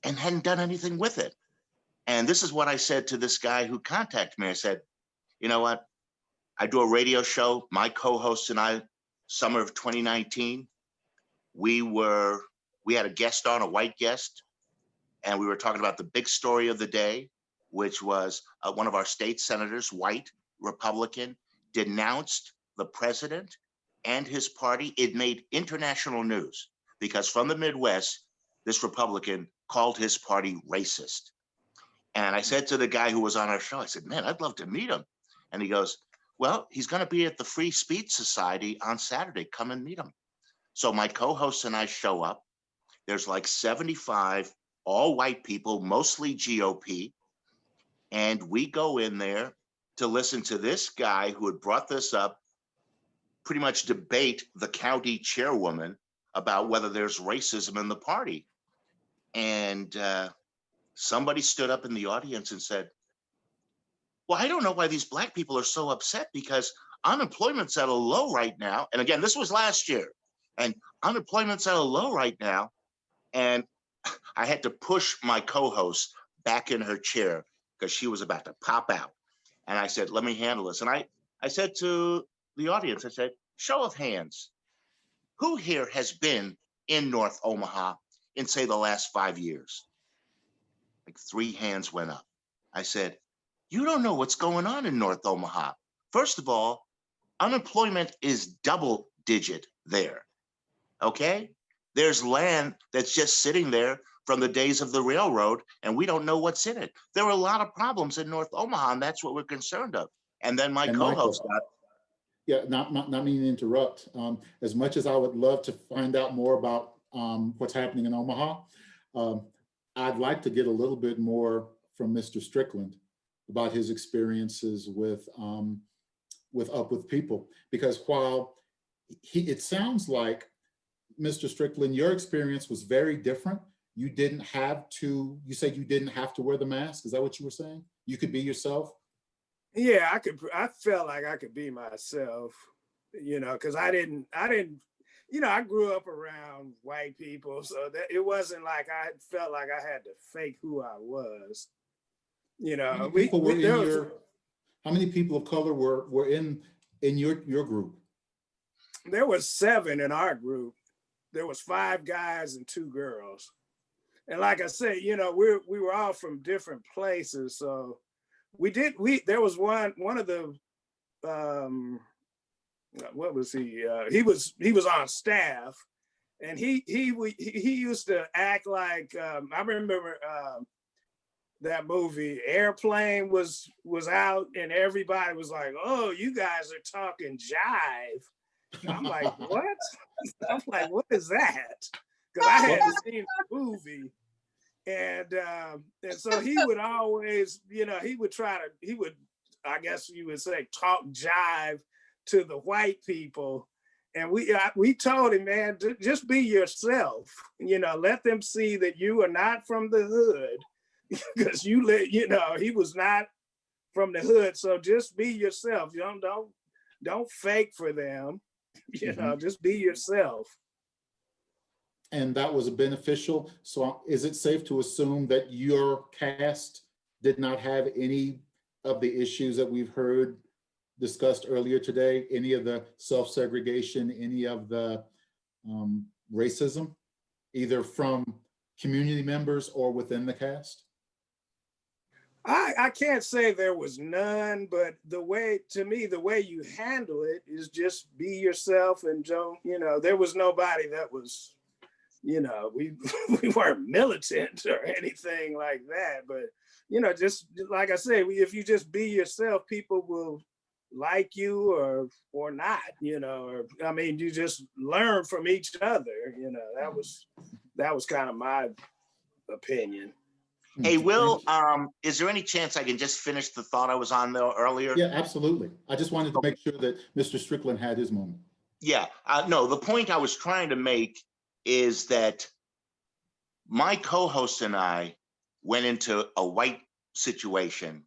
and hadn't done anything with it. And this is what I said to this guy who contacted me. I said, "You know what? I do a radio show. My co-host and I, summer of 2019, we had a guest on, a white guest, and we were talking about the big story of the day, which was one of our state senators, white, Republican, denounced the president and his party. It made international news because from the Midwest, this Republican called his party racist." And I said to the guy who was on our show, I said, "Man, I'd love to meet him." And he goes, "Well, he's going to be at the Free Speech Society on Saturday. Come and meet him." So my co-host and I show up. There's like 75 all white people, mostly GOP. And we go in there to listen to this guy who had brought this up, pretty much debate the county chairwoman about whether there's racism in the party. And somebody stood up in the audience and said, "Well, I don't know why these black people are so upset because unemployment's at a low right now." And again, this was last year. And unemployment's at a low right now. And I had to push my co-host back in her chair because she was about to pop out. And I said, "Let me handle this." And I said to the audience, I said, "Show of hands, who here has been in North Omaha in, say, the last 5 years?" Like 3 hands went up. I said, "You don't know what's going on in North Omaha. First of all, unemployment is double digit there, okay? There's land that's just sitting there from the days of the railroad, and we don't know what's in it. There are a lot of problems in North Omaha, and that's what we're concerned of." And then my co-host got... Yeah, not meaning to interrupt. As much as I would love to find out more about what's happening in Omaha, I'd like to get a little bit more from Mr. Strickland about his experiences with Up With People, because while it sounds like, Mr. Strickland, your experience was very different. You said you didn't have to wear the mask. Is that what you were saying? You could be yourself? Yeah, I felt like I could be myself, because I didn't, I grew up around white people, so that it wasn't like I felt like I had to fake who I was. How many people of color were in your group? There was 7 in our group. There was 5 guys and 2 girls. And like I said, we were all from different places. So there was one of the, what was he? He was on staff, and he used to act like, I remember that movie Airplane was out, and everybody was like, "Oh, you guys are talking jive." I'm like, "What?" I'm like, "What is that?" Because I hadn't seen the movie. And so he would always, he would, I guess you would say, talk jive to the white people. And we told him, man, just be yourself. You know, let them see that you are not from the hood, because he was not from the hood. So just be yourself. You don't fake for them. You know, just be yourself. And that was beneficial. So is it safe to assume that your cast did not have any of the issues that we've heard discussed earlier today? Any of the self-segregation, any of the racism, either from community members or within the cast? I can't say there was none, but the way you handle it is just be yourself and don't, there was nobody that was, we weren't militant or anything like that, but, just like I said, if you just be yourself, people will like you or not, or, I mean, you just learn from each other, that was kind of my opinion. Hey, Will, is there any chance I can just finish the thought I was on there earlier? Yeah, absolutely. I just wanted to make sure that Mr. Strickland had his moment. Yeah, no, the point I was trying to make is that my co-host and I went into a white situation,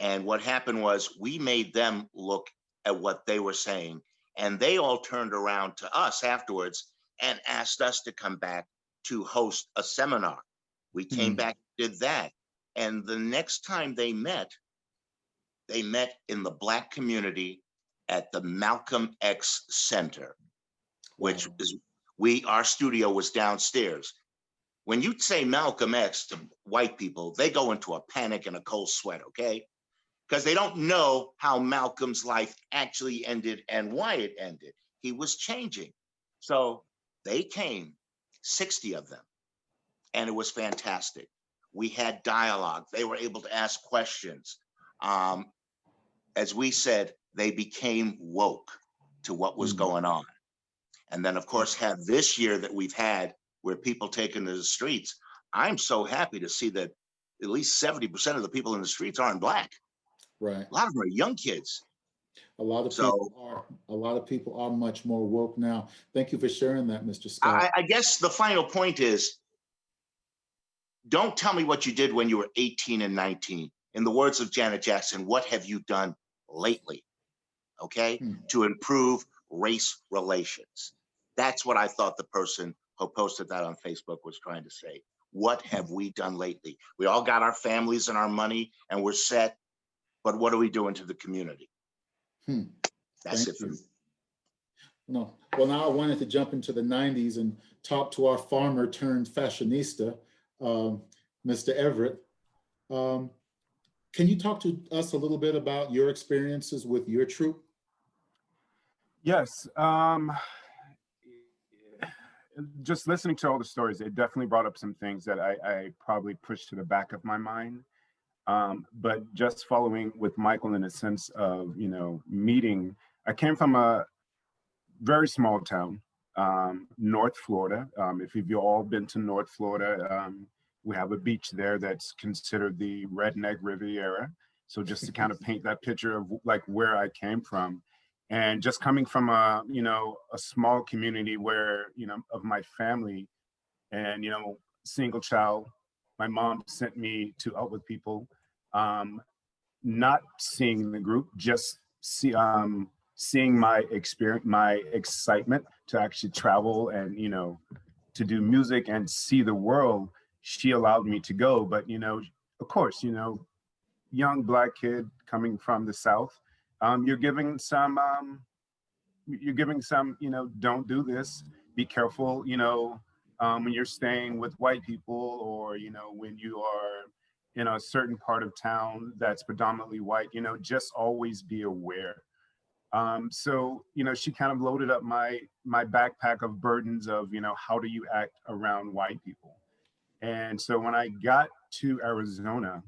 and what happened was we made them look at what they were saying, and they all turned around to us afterwards and asked us to come back to host a seminar. We came back, did that. And the next time they met in the Black community at the Malcolm X Center, which is, our studio was downstairs. When you say Malcolm X to white people, they go into a panic and a cold sweat, okay? Because they don't know how Malcolm's life actually ended and why it ended. He was changing. So they came, 60 of them, and it was fantastic. We had dialogue. They were able to ask questions. As we said, they became woke to what was going on. And then, of course, have this year that we've had where people taken to the streets. I'm so happy to see that at least 70% of the people in the streets aren't Black. Right. A lot of them are young kids. A lot of people are much more woke now. Thank you for sharing that, Mr. Scott. I guess the final point is, don't tell me what you did when you were 18 and 19. In the words of Janet Jackson, what have you done lately, okay, to improve race relations? That's what I thought the person who posted that on Facebook was trying to say. What have we done lately? We all got our families and our money and we're set, but what are we doing to the community? That's it for me. No. Well, now I wanted to jump into the 90s and talk to our farmer turned fashionista, Mr. Everett. Can you talk to us a little bit about your experiences with your troupe? Yes. Just listening to all the stories, it definitely brought up some things that I probably pushed to the back of my mind. But just following with Michael in a sense of, meeting, I came from a very small town, North Florida. If you've all been to North Florida, we have a beach there that's considered the redneck Riviera. So just to kind of paint that picture of like where I came from, and just coming from a small community where, of my family and, single child, my mom sent me to Out With People, not seeing the group, just seeing my experience, my excitement to actually travel and, to do music and see the world. She allowed me to go, but, of course, young Black kid coming from the South, you're giving some, don't do this, be careful, when you're staying with white people or, when you are in a certain part of town that's predominantly white, just always be aware. So, she kind of loaded up my backpack of burdens of, how do you act around white people? And so when I got to Arizona,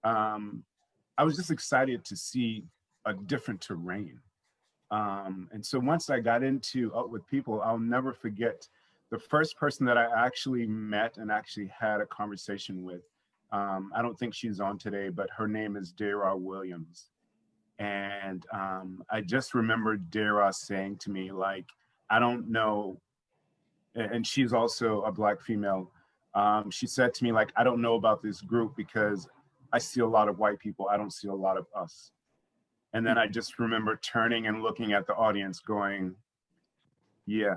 I was just excited to see a different terrain. And so once I got into Out With People, I'll never forget the first person that I actually met and actually had a conversation with. I don't think she's on today, but her name is Dara Williams. And I just remember Dara saying to me, like, I don't know, and she's also a Black female. She said to me, like, I don't know about this group because I see a lot of white people. I don't see a lot of us. And then I just remember turning and looking at the audience going, yeah,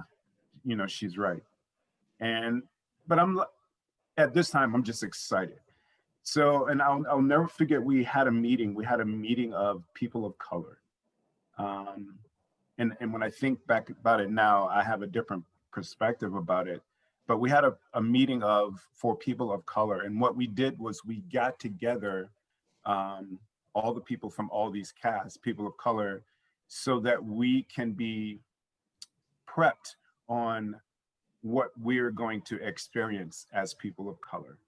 you know, she's right. And, but at this time, I'm just excited. So, and I'll never forget, we had a meeting of people of color. And when I think back about it now, I have a different perspective about it. But we had a meeting for people of color. And what we did was we got together all the people from all these casts, people of color, so that we can be prepped on what we're going to experience as people of color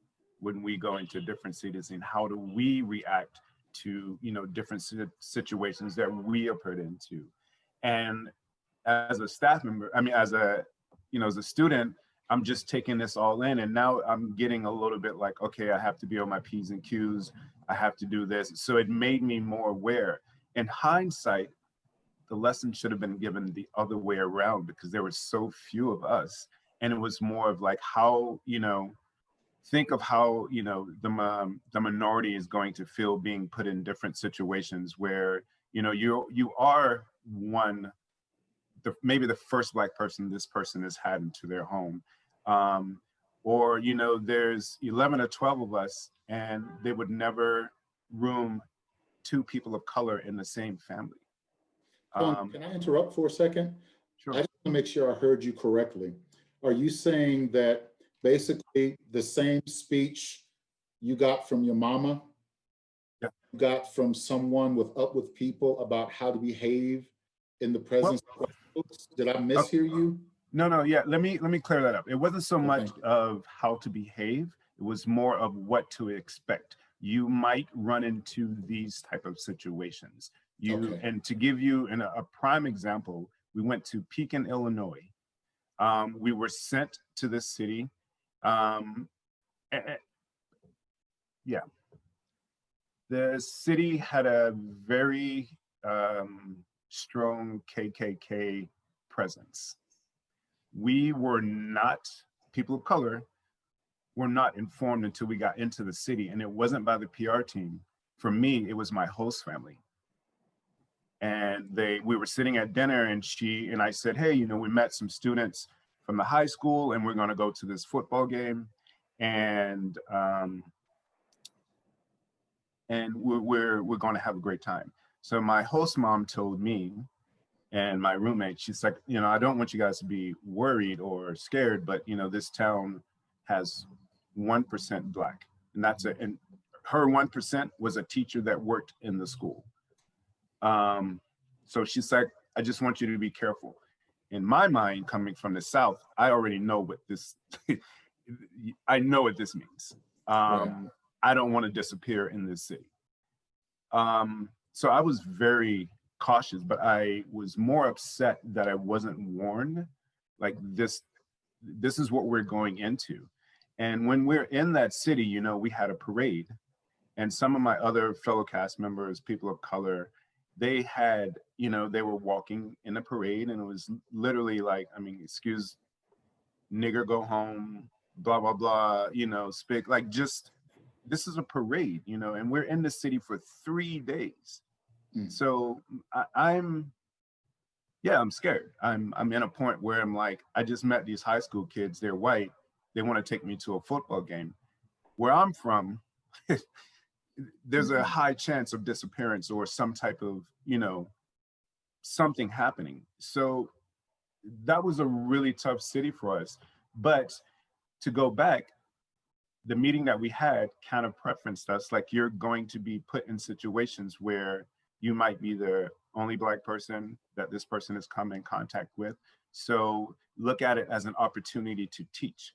when we go into different cities, and how do we react to, you know, different situations that we are put into. And as a staff member, I mean, as a student, I'm just taking this all in, and now I'm getting a little bit like, okay, I have to be on my P's and Q's, I have to do this. So it made me more aware. In hindsight, the lesson should have been given the other way around, because there were so few of us. And it was more of like, how, you know, think of how, you know, the minority is going to feel being put in different situations where, you know, you are maybe the first Black person this person has had into their home. Or, you know, there's 11 or 12 of us, and they would never room 2 people of color in the same family. Can I interrupt for a second? Sure. I just want to make sure I heard you correctly. Are you saying that basically the same speech you got from your mama, yeah, you got from someone with people about how to behave in the presence of white folks? Did I mishear you? No, yeah, let me clear that up. It wasn't so much of how to behave, it was more of what to expect. You might run into these type of situations. And to give you a prime example, we went to Pekin, Illinois. We were sent to this city. Yeah, the city had a very strong KKK presence. We were not, people of color, were not informed until we got into the city, and it wasn't by the PR team. For me, it was my host family. And we were sitting at dinner, and I said, hey, you know, we met some students from the high school, and we're going to go to this football game, and we're going to have a great time. So my host mom told me and my roommate, she's like, you know, I don't want you guys to be worried or scared, but, you know, this town has 1% Black, and and her 1% was a teacher that worked in the school. So she's like, I just want you to be careful. In my mind, coming from the South, I already know what this, I know what this means. I don't want to disappear in this city. So I was very cautious, but I was more upset that I wasn't warned, like this is what we're going into. And when we're in that city, you know, we had a parade, and some of my other fellow cast members, people of color, they had, you know, they were walking in a parade, and it was literally like, I mean, excuse, nigger go home, blah, blah, blah, you know, speak, like, just, this is a parade, you know, and we're in the city for 3 days. So I'm scared. I'm in a point where I'm like, I just met these high school kids, they're white, they want to take me to a football game. Where I'm from, there's a high chance of disappearance or some type of, you know, something happening. So that was a really tough city for us. But to go back, the meeting that we had kind of preferenced us, like, you're going to be put in situations where you might be the only Black person that this person has come in contact with. So look at it as an opportunity to teach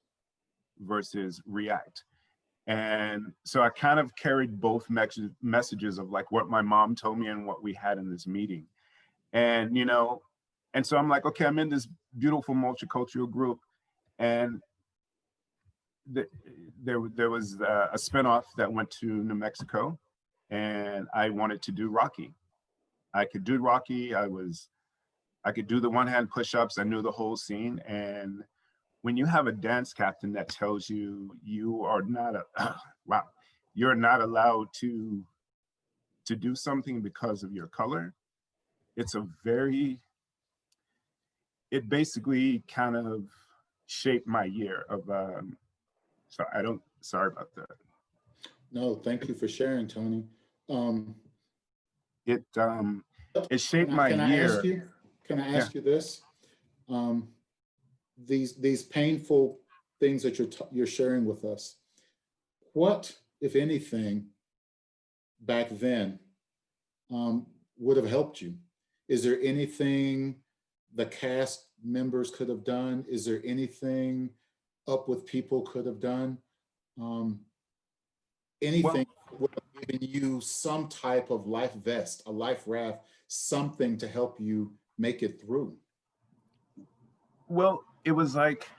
versus react. And so I kind of carried both messages of like what my mom told me and what we had in this meeting. And, you know, and so I'm like, okay, I'm in this beautiful multicultural group, and there was a spinoff that went to New Mexico, and I wanted to do Rocky. I could do Rocky. I could do the one-hand push-ups. I knew the whole scene. And when you have a dance captain that tells you you are not wow, you're not allowed to do something because of your color, it's a very, it basically kind of shaped my year of, sorry about that. No, thank you for sharing, Tony. It shaped my year. Can I ask you this? These painful things that you're sharing with us, what, if anything, back then would have helped you? Is there anything the cast members could have done? Is there anything Up With People could have done? Anything would have given you some type of life vest, a life raft, something to help you make it through? Well, it was like,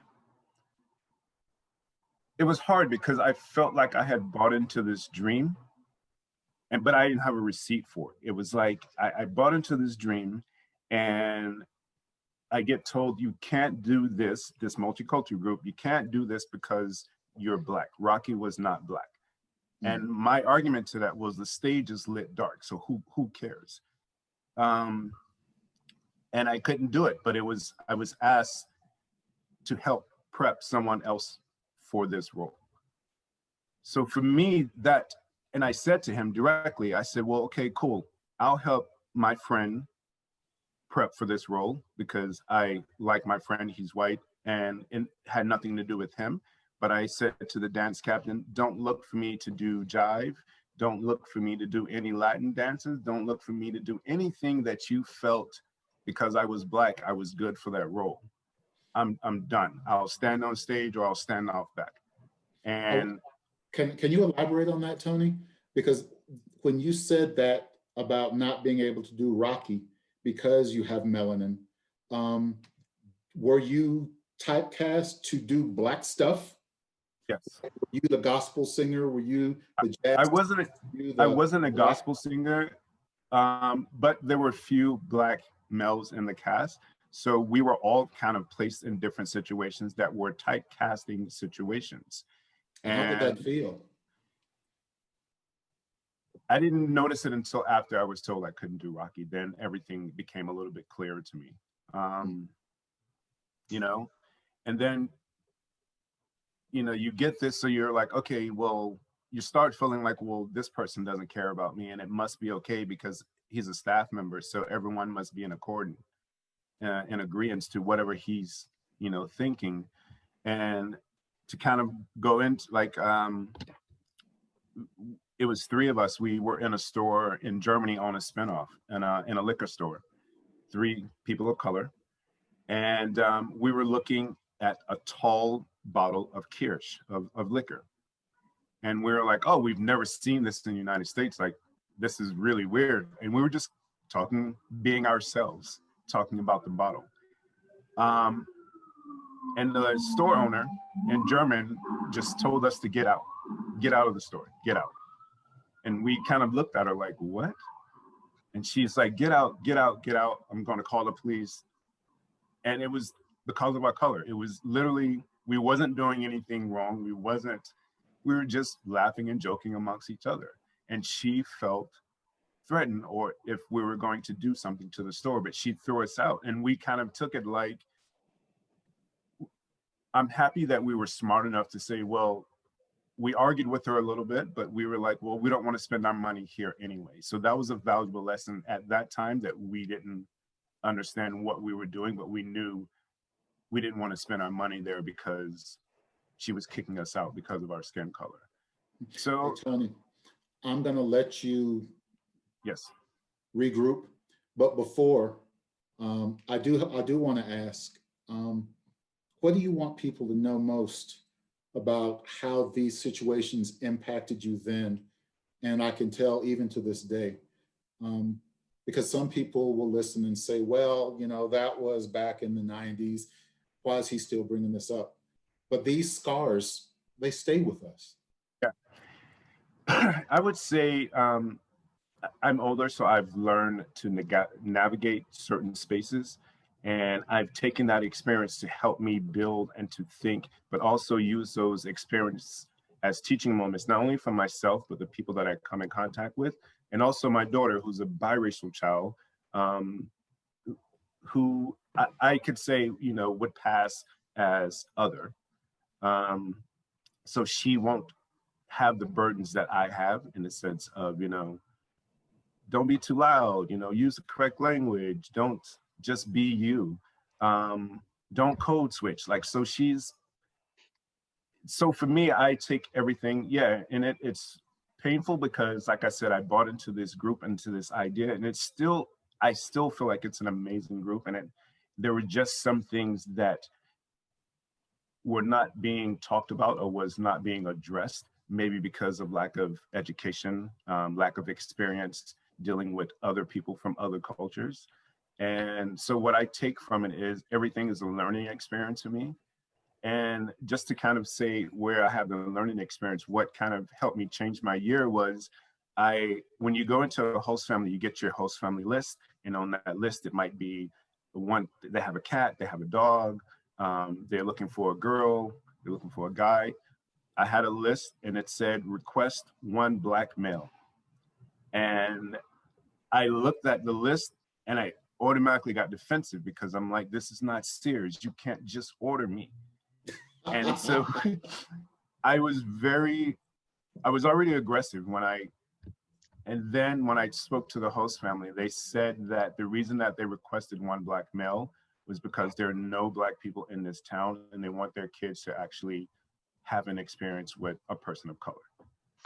it was hard because I felt like I had bought into this dream, but I didn't have a receipt for it. It was like, I bought into this dream and I get told, you can't do this multicultural group, you can't do this because you're Black. Rocky was not Black. And my argument to that was the stage is lit dark, so who cares? And I couldn't do it, but I was asked to help prep someone else for this role. So for me, and I said to him directly, I said, well, okay, cool. I'll help my friend prep for this role because I like my friend, he's white, and it had nothing to do with him. But I said to the dance captain, don't look for me to do jive. Don't look for me to do any Latin dances. Don't look for me to do anything that you felt because I was Black, I was good for that role. I'm done. I'll stand on stage or I'll stand off back. And can you elaborate on that, Tony? Because when you said that about not being able to do Rocky because you have melanin, were you typecast to do Black stuff? Yes. Were you the gospel singer? Were you the jazz? I wasn't a gospel singer, but there were few Black males in the cast. So we were all kind of placed in different situations that were typecasting situations. And how did that feel? I didn't notice it until after I was told I couldn't do Rocky. Then everything became a little bit clearer to me. You know, and then, you know, you get this, so you're like, okay, well, you start feeling like, well, this person doesn't care about me and it must be okay because he's a staff member. So everyone must be in accord, in agreement to whatever he's, you know, thinking. And to kind of go into like, it was three of us. We were in a store in Germany on a spinoff in a liquor store, 3 people of color. And we were looking at a tall bottle of Kirsch, of liquor. And we were like, oh, we've never seen this in the United States. Like, this is really weird. And we were just talking, being ourselves, talking about the bottle. And the store owner in German just told us to get out of the store, get out. And we kind of looked at her like, what? And she's like, get out, get out, get out. I'm going to call the police. And it was because of our color. It was literally, we wasn't doing anything wrong. We were just laughing and joking amongst each other. And she felt threatened, or if we were going to do something to the store, but she threw us out. And we kind of took it like, I'm happy that we were smart enough to say, well, we argued with her a little bit, but we were like, well, we don't want to spend our money here anyway. So that was a valuable lesson at that time, that we didn't understand what we were doing, but we knew we didn't want to spend our money there because she was kicking us out because of our skin color. So, hey, Tony, I'm going to let you regroup, but before I do want to ask, what do you want people to know most about how these situations impacted you then? And I can tell even to this day, because some people will listen and say, well, you know, that was back in the 90s. Why is he still bringing this up? But these scars, they stay with us. Yeah. I would say, I'm older, so I've learned to navigate certain spaces. And I've taken that experience to help me build and to think, but also use those experiences as teaching moments, not only for myself, but the people that I come in contact with. And also my daughter, who's a biracial child, who I could say, you know, would pass as other. So she won't have the burdens that I have, in the sense of, you know, don't be too loud, you know, use the correct language, don't just be you, don't code switch. Like, so so for me, I take everything, yeah, and it's painful because, like I said, I bought into this group, into this idea, and I still feel like it's an amazing group. And there were just some things that were not being talked about or was not being addressed, maybe because of lack of education, lack of experience dealing with other people from other cultures. And so what I take from it is everything is a learning experience to me. And just to kind of say where I have the learning experience, what kind of helped me change my year was when you go into a host family, you get your host family list. And on that list, it might be one, they have a cat, they have a dog, they're looking for a girl, they're looking for a guy. I had a list and it said, request one Black male. And I looked at the list and I automatically got defensive because I'm like, this is not Sears. You can't just order me. And so I was already aggressive and then when I spoke to the host family, they said that the reason that they requested one Black male was because there are no Black people in this town and they want their kids to actually have an experience with a person of color.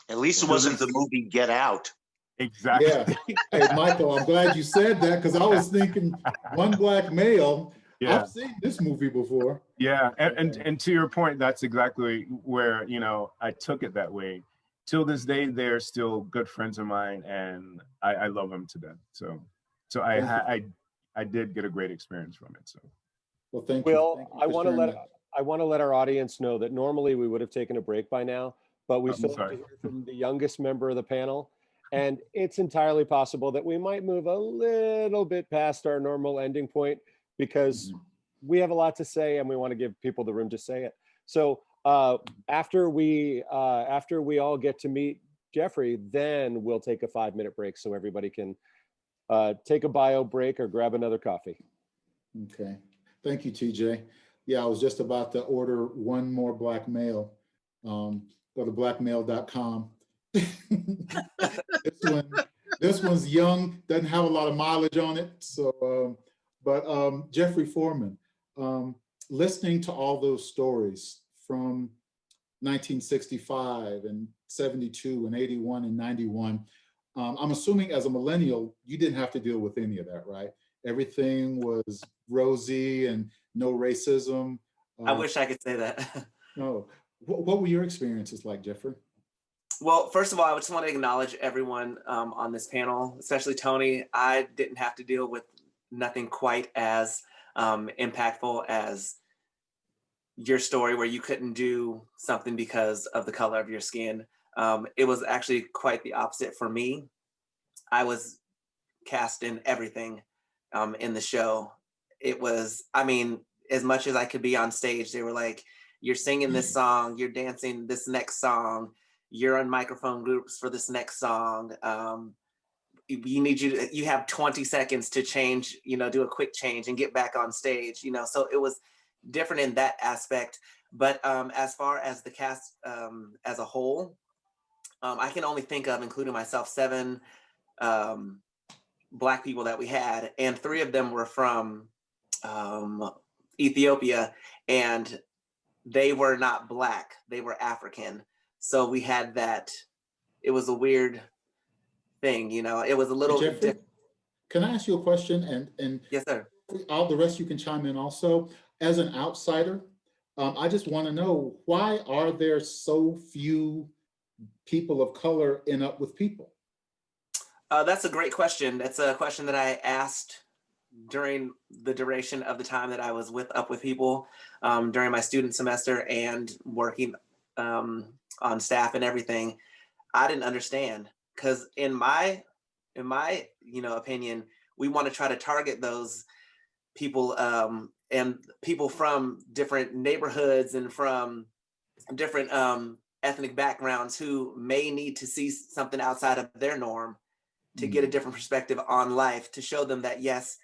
At least it wasn't the movie Get Out. Exactly. Yeah. Hey, Michael, I'm glad you said that because I was thinking one Black male. Yeah. I've seen this movie before. Yeah, and to your point, that's exactly where, you know, I took it that way. Till this day, they're still good friends of mine, and I love them to death. So I did get a great experience from it. So, Well, thank you. Will, Thank you I for want to sharing let that. I want to let our audience know that normally we would have taken a break by now, but we I'm still have to sorry. hear from the youngest member of the panel. And it's entirely possible that we might move a little bit past our normal ending point because we have a lot to say and we want to give people the room to say it. So after we all get to meet Jeffrey, then we'll take a 5-minute break so everybody can take a bio break or grab another coffee. Okay. Thank you, TJ. Yeah, I was just about to order one more Black male. Go to blackmail.com. This one's young, doesn't have a lot of mileage on it. So, but Jeffrey Foreman, listening to all those stories from 1965 and 72 and 81 and 91, I'm assuming as a millennial, you didn't have to deal with any of that, right? Everything was rosy and no racism. I wish I could say that. No. What were your experiences like, Jeffrey? Well, first of all, I just want to acknowledge everyone on this panel, especially Tony. I didn't have to deal with nothing quite as impactful as your story where you couldn't do something because of the color of your skin. It was actually quite the opposite for me. I was cast in everything in the show. It was, I mean, as much as I could be on stage, they were like, you're singing this song, you're dancing this next song, you're on microphone groups for this next song. You have 20 seconds to change, do a quick change and get back on stage, so it was different in that aspect. But as far as the cast as a whole, I can only think of, including myself, 7 Black people that we had, and 3 of them were from Ethiopia, and they were not Black, they were African. So we had that, it was a weird thing, it was a little Jeffrey, can I ask you a question? And yes, sir. All the rest you can chime in also. As an outsider, I just want to know, why are there so few people of color in Up With People? That's a great question. That's a question that I asked during the duration of the time that I was with Up With People, during my student semester and working on staff and everything. I didn't understand, because in my in my, opinion, we want to try to target those people, and people from different neighborhoods and from different ethnic backgrounds who may need to see something outside of their norm to get a different perspective on life, to show them that, yes,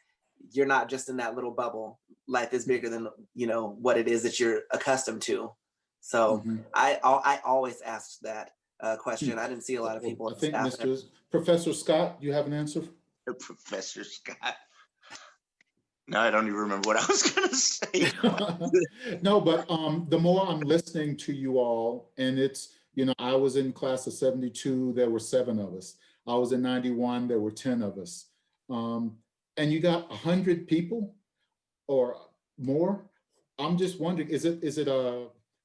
you're not just in that little bubble. Life is bigger than, what it is that you're accustomed to. So I always asked that question. I didn't see a lot of people. I think Professor Scott, do you have an answer? Professor Scott. No, I don't even remember what I was going to say. No, but the more I'm listening to you all, and it's, I was in class of 72, there were 7 of us. I was in 91, there were 10 of us. And you got 100 people or more. I'm just wondering, is it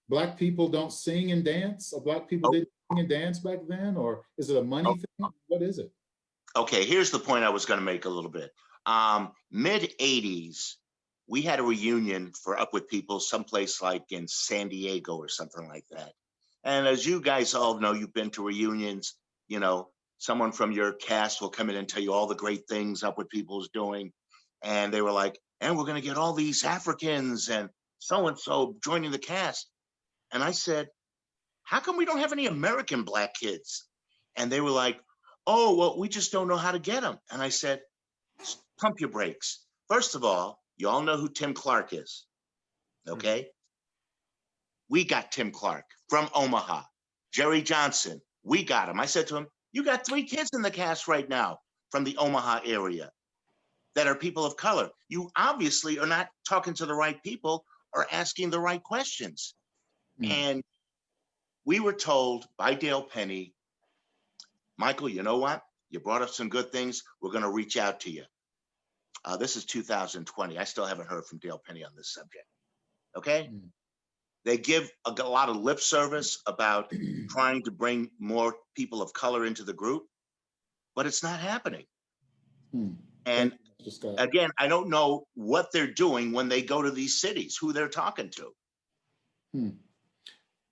Black people don't sing and dance, or Black people didn't sing and dance back then, or is it a money thing? What is it? Okay, here's the point I was going to make a little bit. Mid 80s, we had a reunion for Up With People someplace like in San Diego or something like that. And as you guys all know, you've been to reunions, someone from your cast will come in and tell you all the great things Up With People is doing. And they were like, and we're going to get all these Africans and so-and-so joining the cast. And I said, how come we don't have any American Black kids? And they were like, oh, well, we just don't know how to get them. And I said, pump your brakes. First of all, you all know who Tim Clark is, okay? We got Tim Clark from Omaha. Jerry Johnson, we got him. I said to him, you got 3 kids in the cast right now from the Omaha area that are people of color. You obviously are not talking to the right people or asking the right questions. And we were told by Dale Penny, Michael, you know what? You brought up some good things. We're going to reach out to you. This is 2020. I still haven't heard from Dale Penny on this subject. Okay? They give a lot of lip service about trying to bring more people of color into the group, but it's not happening. And again, I don't know what they're doing when they go to these cities, who they're talking to.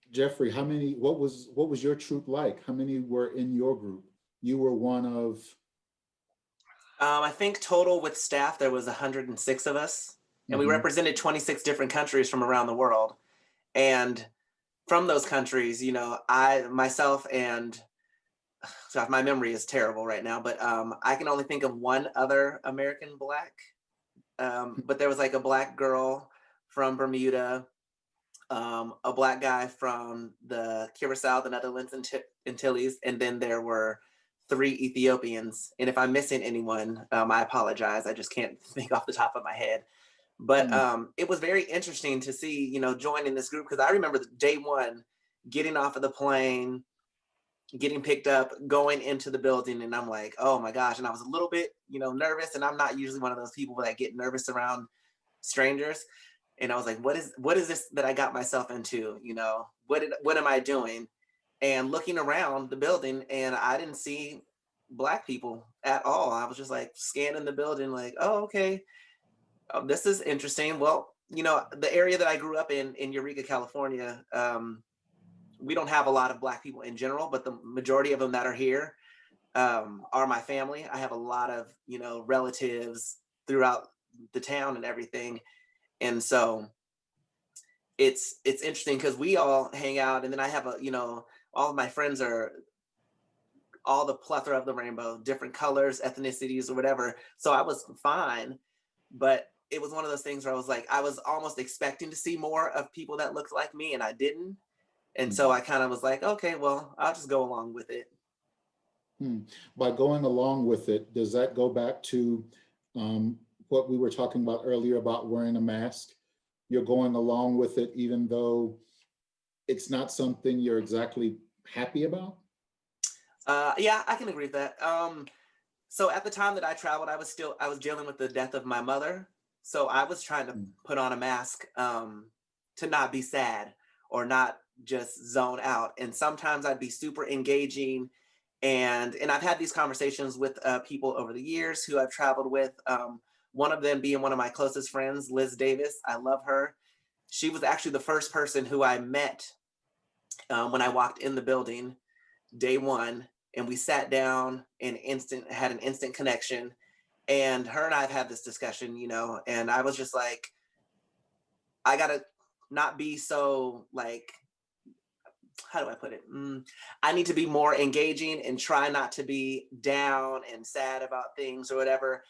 Jeffrey, what was your troop like? How many were in your group? You were one of? I think total with staff, there was 106 of us, and we represented 26 different countries from around the world. And from those countries, myself and, God, my memory is terrible right now, but I can only think of one other American Black. But there was like a Black girl from Bermuda, a Black guy from the Curacao, the Netherlands, and Antilles, and then there were 3 Ethiopians. And if I'm missing anyone, I apologize. I just can't think off the top of my head. But it was very interesting to see, joining this group, because I remember day one, getting off of the plane, getting picked up, going into the building, and I'm like, oh my gosh. And I was a little bit, nervous, and I'm not usually one of those people that get nervous around strangers. And I was like, what is this that I got myself into? What am I doing? And looking around the building, and I didn't see Black people at all. I was just like scanning the building like, oh, okay. This is interesting. Well, the area that I grew up in Eureka, California, we don't have a lot of Black people in general, but the majority of them that are here are my family. I have a lot of, relatives throughout the town and everything. And so it's interesting because we all hang out, and then I have all of my friends are all the plethora of the rainbow, different colors, ethnicities, or whatever. So I was fine, but it was one of those things where I was like, I was almost expecting to see more of people that looked like me, and I didn't. And so I kind of was like, okay, well, I'll just go along with it. By going along with it, does that go back to what we were talking about earlier about wearing a mask? You're going along with it even though it's not something you're exactly happy about? Yeah, I can agree with that. So at the time that I traveled, I was dealing with the death of my mother. So I was trying to put on a mask to not be sad or not just zone out. And sometimes I'd be super engaging. And I've had these conversations with people over the years who I've traveled with. One of them being one of my closest friends, Liz Davis. I love her. She was actually the first person who I met when I walked in the building day one. and we sat down and had an instant connection. And her and I have had this discussion, you know, and I was just like, I gotta not be so like, how do I put it? I need to be more engaging and try not to be down and sad about things or whatever,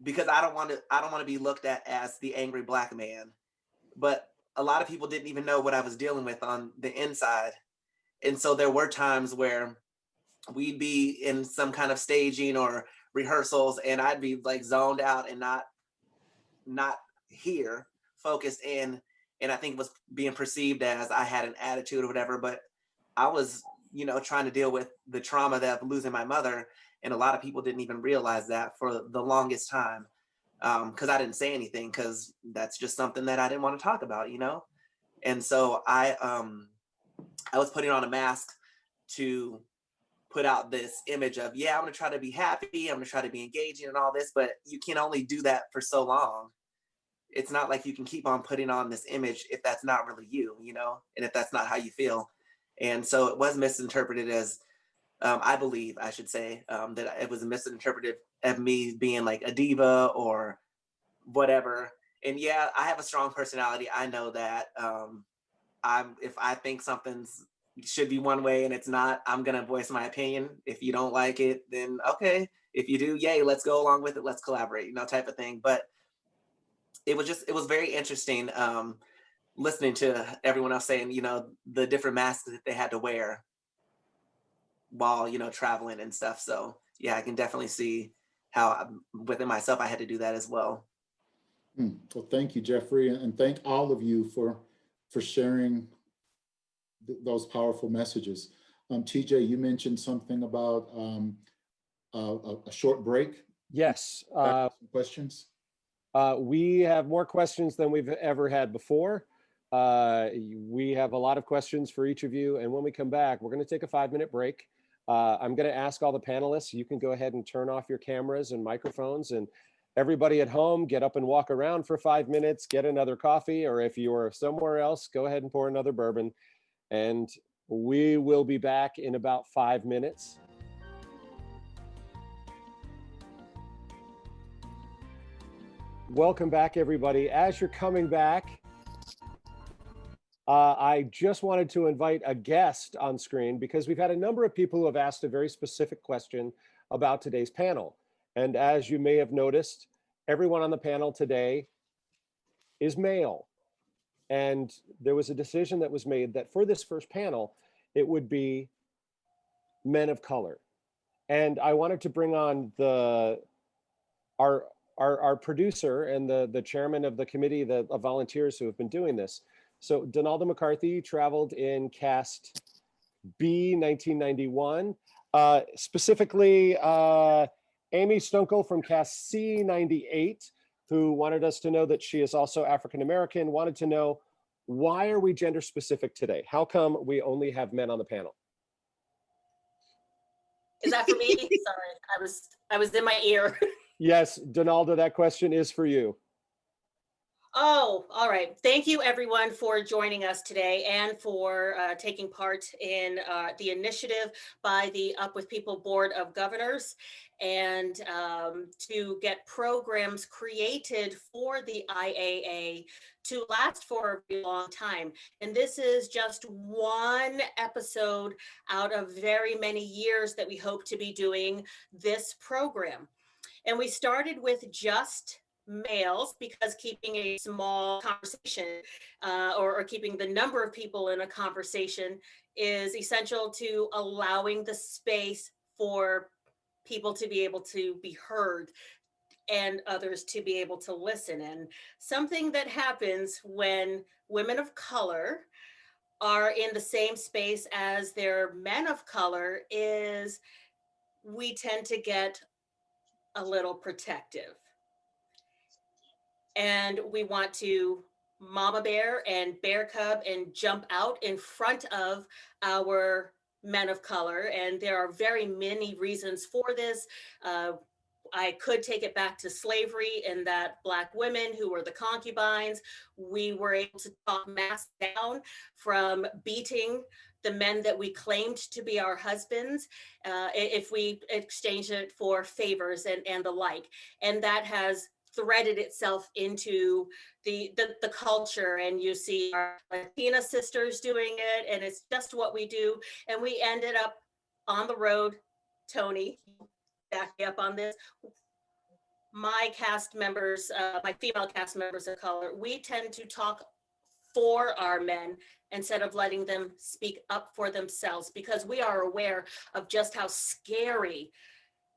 because I don't want to be looked at as the angry Black man. But a lot of people didn't even know what I was dealing with on the inside. And so there were times where we'd be in some kind of staging or rehearsals, and I'd be like zoned out and not here, focused in. And I think it was being perceived as I had an attitude or whatever, but I was, you know, trying to deal with the trauma of losing my mother. And a lot of people didn't even realize that for the longest time. Because I didn't say anything, because that's just something that I didn't want to talk about, you know? And so I was putting on a mask to put out this image of, yeah, I'm gonna try to be happy, I'm gonna try to be engaging and all this, but you can only do that for so long. It's not like you can keep on putting on this image if that's not really you, you know, and if that's not how you feel. And so it was misinterpreted as, I believe, I should say, that it was misinterpreted of me being like a diva or whatever. And yeah, I have a strong personality. I know that. If I think something's should be one way and it's not, I'm gonna voice my opinion. If you don't like it, then okay. If you do, yay, let's go along with it. Let's collaborate, you know, type of thing. But it was very interesting listening to everyone else saying, you know, the different masks that they had to wear while, you know, traveling and stuff. So yeah, I can definitely see how within myself I had to do that as well. Well, thank you, Jeffrey, and thank all of you for sharing those powerful messages. TJ, you mentioned something about a short break. Yes. Some questions. We have more questions than we've ever had before. We have a lot of questions for each of you. And when we come back, we're going to take a 5-minute break. I'm going to ask all the panelists, you can go ahead and turn off your cameras and microphones, and everybody at home, get up and walk around for 5 minutes, get another coffee, or if you're somewhere else, go ahead and pour another bourbon. And we will be back in about 5 minutes. Welcome back, everybody. As you're coming back, I just wanted to invite a guest on screen because we've had a number of people who have asked a very specific question about today's panel. And as you may have noticed, everyone on the panel today is male. And there was a decision that was made that for this first panel, it would be men of color. And I wanted to bring on our producer and the chairman of the committee of volunteers who have been doing this. So Donalda McCarthy traveled in cast B 1991, specifically Amy Stunkel from cast C 98, who wanted us to know that she is also African-American, wanted to know, why are we gender specific today? How come we only have men on the panel? Is that for me? Sorry, I was in my ear. Yes, Donalda, that question is for you. Oh, all right. Thank you, everyone, for joining us today and for taking part in the initiative by the Up With People Board of Governors, and to get programs created for the IAA to last for a long time. And this is just one episode out of very many years that we hope to be doing this program. And we started with just males because keeping a small conversation or keeping the number of people in a conversation is essential to allowing the space for people to be able to be heard and others to be able to listen. And something that happens when women of color are in the same space as their men of color is we tend to get a little protective. And we want to mama bear and bear cub and jump out in front of our men of color. And there are very many reasons for this. I could take it back to slavery in that Black women who were the concubines, we were able to talk mass down from beating the men that we claimed to be our husbands, if we exchange it for favors and the like. And that has threaded itself into the culture, and you see our Latina sisters doing it, and it's just what we do. And we ended up on the road. Tony, back me up on this. My cast members, my female cast members of color, we tend to talk for our men instead of letting them speak up for themselves, because we are aware of just how scary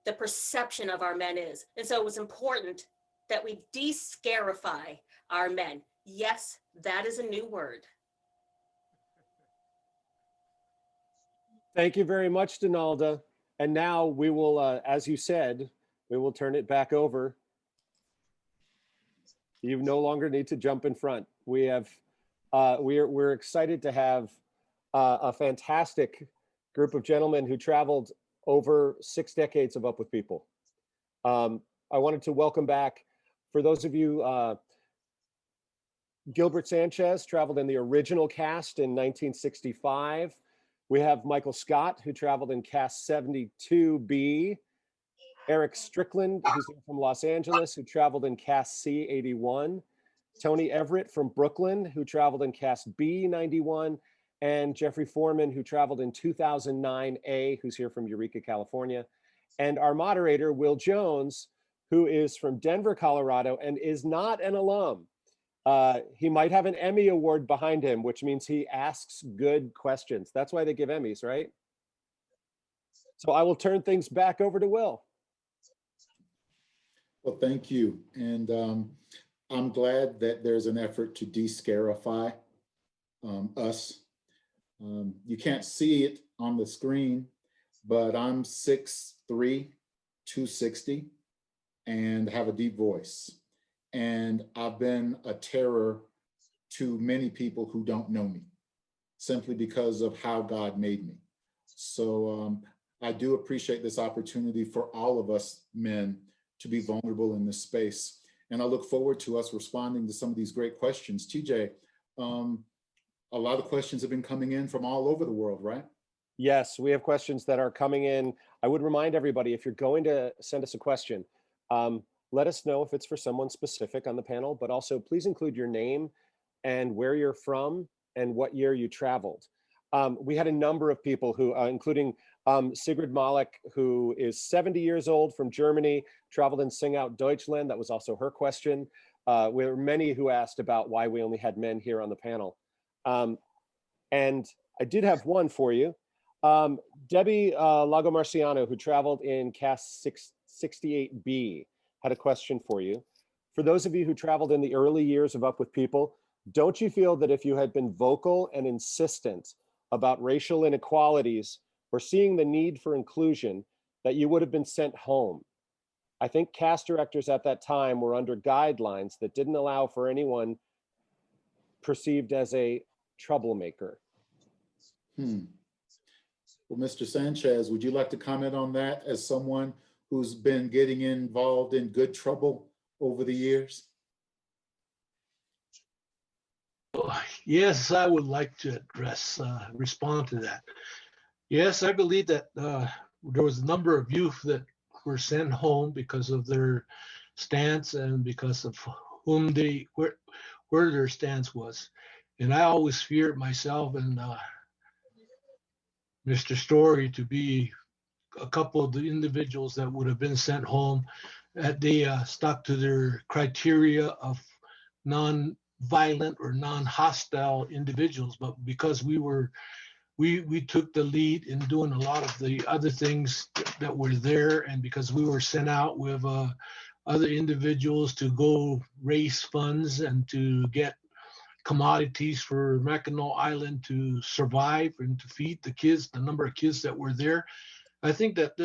the perception of our men is. And so it was important that we de-scarify our men. Yes, that is a new word. Thank you very much, Donalda. And now we will, as you said, we will turn it back over. You no longer need to jump in front. We have, we're excited to have a fantastic group of gentlemen who traveled over 6 decades of Up With People. I wanted to welcome back, for those of you, Gilbert Sanchez traveled in the original cast in 1965. We have Michael Scott, who traveled in cast 72B. Eric Strickland, who's from Los Angeles, who traveled in cast C81. Tony Everett from Brooklyn, who traveled in cast B91. And Jeffrey Foreman, who traveled in 2009A, who's here from Eureka, California. And our moderator, Will Jones, who is from Denver, Colorado, and is not an alum. He might have an Emmy award behind him, which means he asks good questions. That's why they give Emmys, right? So I will turn things back over to Will. Well, thank you. And I'm glad that there's an effort to de-scarify us. You can't see it on the screen, but I'm 6'3", 260, and have a deep voice. And I've been a terror to many people who don't know me, simply because of how God made me. So I do appreciate this opportunity for all of us men to be vulnerable in this space. And I look forward to us responding to some of these great questions. TJ, a lot of questions have been coming in from all over the world, right? Yes, we have questions that are coming in. I would remind everybody, if you're going to send us a question, let us know if it's for someone specific on the panel, but also please include your name and where you're from and what year you traveled. We had a number of people who, including Sigrid Malik, who is 70 years old, from Germany, traveled in Sing Out Deutschland. That was also her question. There were many who asked about why we only had men here on the panel. And I did have one for you. Debbie Lagomarciano, who traveled in cast 68B, had a question for you. For those of you who traveled in the early years of Up With People, don't you feel that if you had been vocal and insistent about racial inequalities or seeing the need for inclusion, that you would have been sent home? I think cast directors at that time were under guidelines that didn't allow for anyone perceived as a troublemaker. Well, Mr. Sanchez, would you like to comment on that as someone who's been getting involved in good trouble over the years? Yes, I would like to respond to that. Yes, I believe that there was a number of youth that were sent home because of their stance and because of whom where their stance was. And I always feared myself and Mr. Story to be a couple of the individuals that would have been sent home, that they stuck to their criteria of non-violent or non-hostile individuals. But because we took the lead in doing a lot of the other things that were there, and because we were sent out with other individuals to go raise funds and to get commodities for Mackinac Island to survive and to feed the kids, the number of kids that were there, I think that,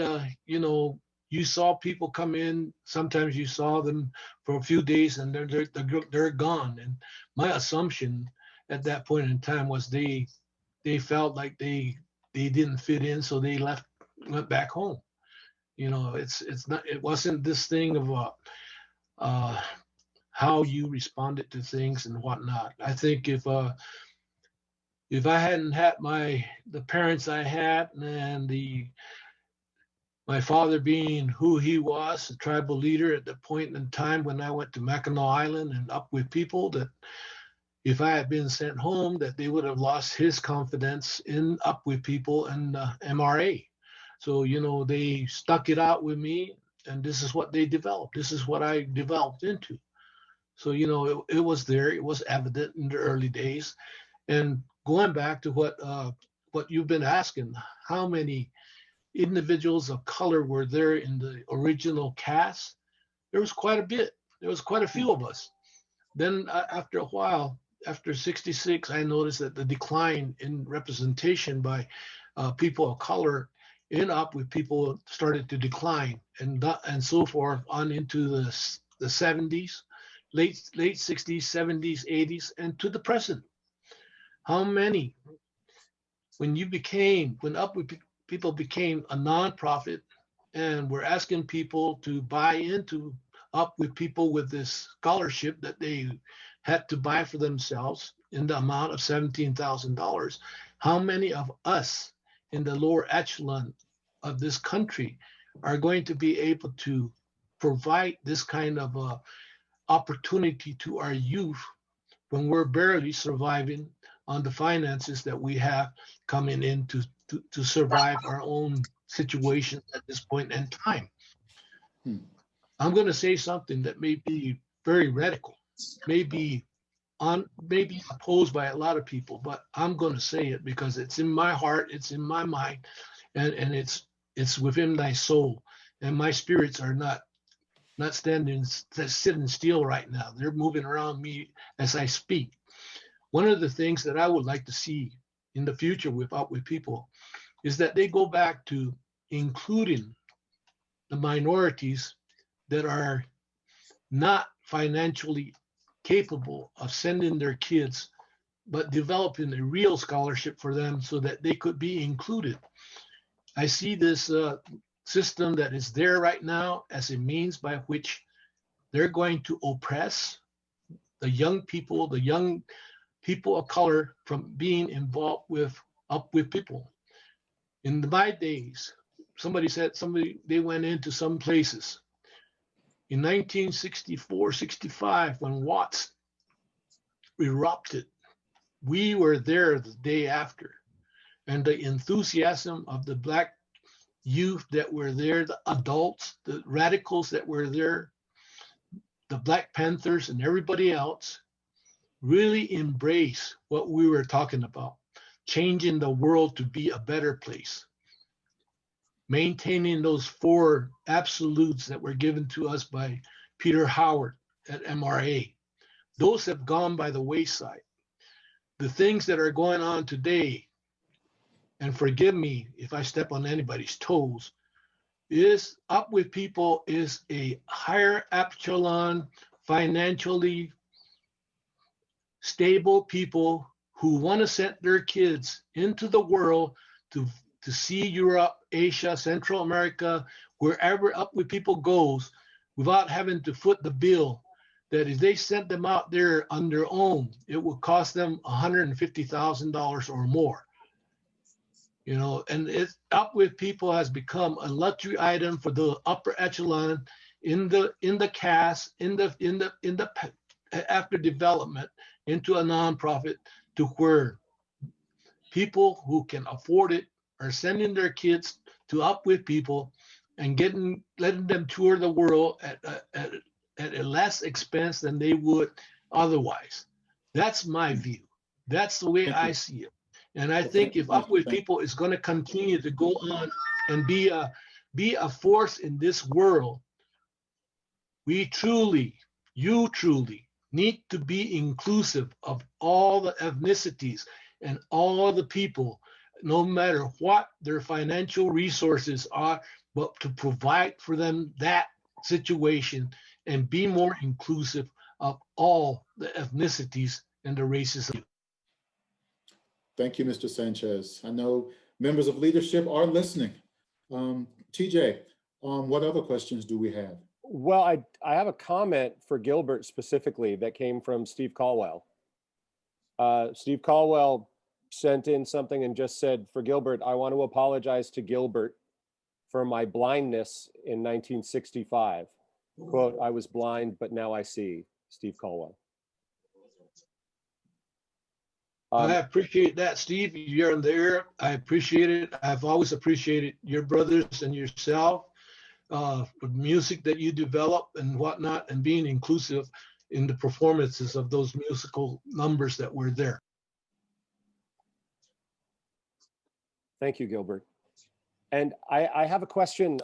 you saw people come in, sometimes you saw them for a few days and they're gone. And my assumption at that point in time was they felt like they didn't fit in, so they went back home. You know, it wasn't this thing of how you responded to things and whatnot. I think if I hadn't had the parents I had, and my father being who he was, a tribal leader at the point in time when I went to Mackinac Island and up with people, that if I had been sent home, that they would have lost his confidence in up with people and MRA. So, you know, they stuck it out with me, and this is what they developed. This is what I developed into. So, you know, it was there. It was evident in the early days. And going back to what you've been asking, how many individuals of color were there in the original cast? There was quite a bit. There was quite a few of us. Then after a while, after 66, I noticed that the decline in representation by people of color in up with people started to decline, and so forth on into the 70s, late 60s, 70s, 80s, and to the present. How many, when up with people became a nonprofit, and we're asking people to buy into up with people with this scholarship that they had to buy for themselves in the amount of $17,000. How many of us in the lower echelon of this country are going to be able to provide this kind of opportunity to our youth when we're barely surviving on the finances that we have coming in to survive our own situation at this point in time? I'm going to say something that may be very radical, may be opposed by a lot of people, but I'm going to say it because it's in my heart, it's in my mind, and it's within my soul. And my spirits are not sitting still right now. They're moving around me as I speak. One of the things that I would like to see in the future with people is that they go back to including the minorities that are not financially capable of sending their kids, but developing a real scholarship for them so that they could be included. I see this system that is there right now as a means by which they're going to oppress the young people of color from being involved with up with people. In my days, they went into some places. In 1964, 65, when Watts erupted, we were there the day after. And the enthusiasm of the Black youth that were there, the adults, the radicals that were there, the Black Panthers and everybody else really embrace what we were talking about, changing the world to be a better place, maintaining those 4 absolutes that were given to us by Peter Howard at MRA. Those have gone by the wayside. The things that are going on today, and forgive me if I step on anybody's toes, is up with people is a higher echelon, financially stable people who want to send their kids into the world to see Europe, Asia, Central America, wherever up with people goes, without having to foot the bill. That if they sent them out there on their own, it would cost them $150,000 or more. You know, and it's up with people has become a luxury item for the upper echelon in the cast, after development into a nonprofit, to where people who can afford it are sending their kids to up with people and letting them tour the world at a less expense than they would otherwise. That's my view. That's the way I see it. And I think if up with people is going to continue to go on and be a force in this world, you truly need to be inclusive of all the ethnicities and all the people, no matter what their financial resources are, but to provide for them that situation and be more inclusive of all the ethnicities and the races. Thank you, Mr. Sanchez. I know members of leadership are listening. TJ, What other questions do we have? Well, I have a comment for Gilbert specifically that came from Steve Caldwell. Steve Caldwell sent in something and just said, for Gilbert, I want to apologize to Gilbert for my blindness in 1965. Quote, I was blind, but now I see. Steve Caldwell. I appreciate that, Steve. You're in there. I appreciate it. I've always appreciated your brothers and yourself, the music that you develop and whatnot, and being inclusive in the performances of those musical numbers that were there. Thank you, Gilbert. And I have a question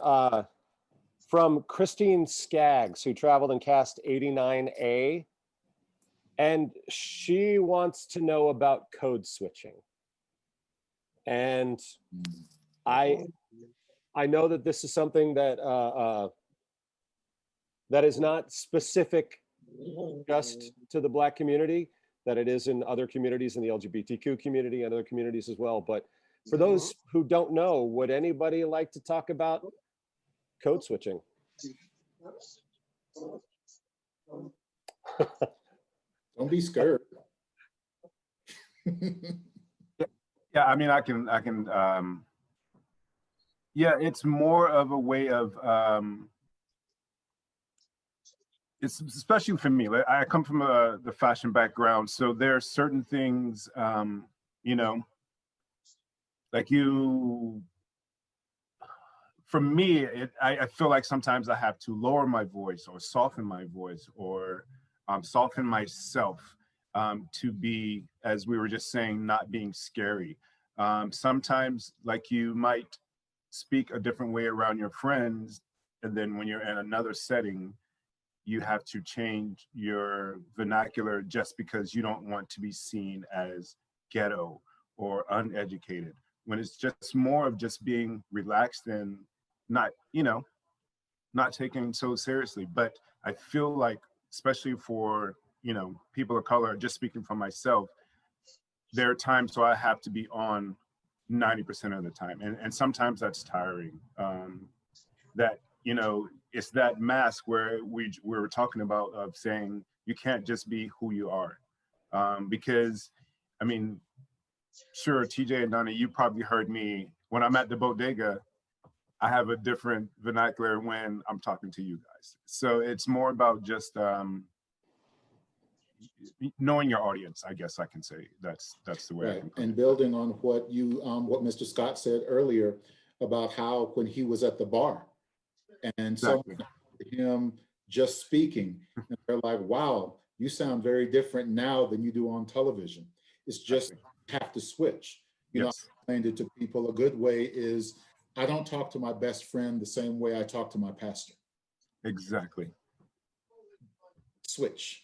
from Christine Skaggs, who traveled and cast 89A. And she wants to know about code switching. And I know that this is something that that is not specific just to the Black community, that it is in other communities, in the LGBTQ community and other communities as well. But for those who don't know, would anybody like to talk about code switching? Don't be scared. Yeah, I mean, I can, yeah, it's more of a way of, it's especially for me, like, I come from the fashion background. So there are certain things, you know, like for me, I feel like sometimes I have to lower my voice or soften my voice or soften myself to be, as we were just saying, not being scary. Sometimes, like, you might speak a different way around your friends, and then when you're in another setting, you have to change your vernacular just because you don't want to be seen as ghetto or uneducated, when it's just more of just being relaxed and not, you know, not taking so seriously. But I feel like, especially for, you know, people of color, just speaking for myself, there are times where I have to be on 90% of the time. And sometimes that's tiring. That, you know, it's that mask where we were talking about, of saying you can't just be who you are. Because, I mean, sure, TJ and Donna, you probably heard me, when I'm at the bodega, I have a different vernacular when I'm talking to you guys. So it's more about just knowing your audience, I guess I can say. That's the way. Right. And building on what you, what Mr. Scott said earlier about how when he was at the bar and Exactly. someone heard him just speaking, and they're like, wow, you sound very different now than you do on television. It's just have to switch. You know, I explained it to people. A good way is, I don't talk to my best friend the same way I talk to my pastor. Exactly. Switch.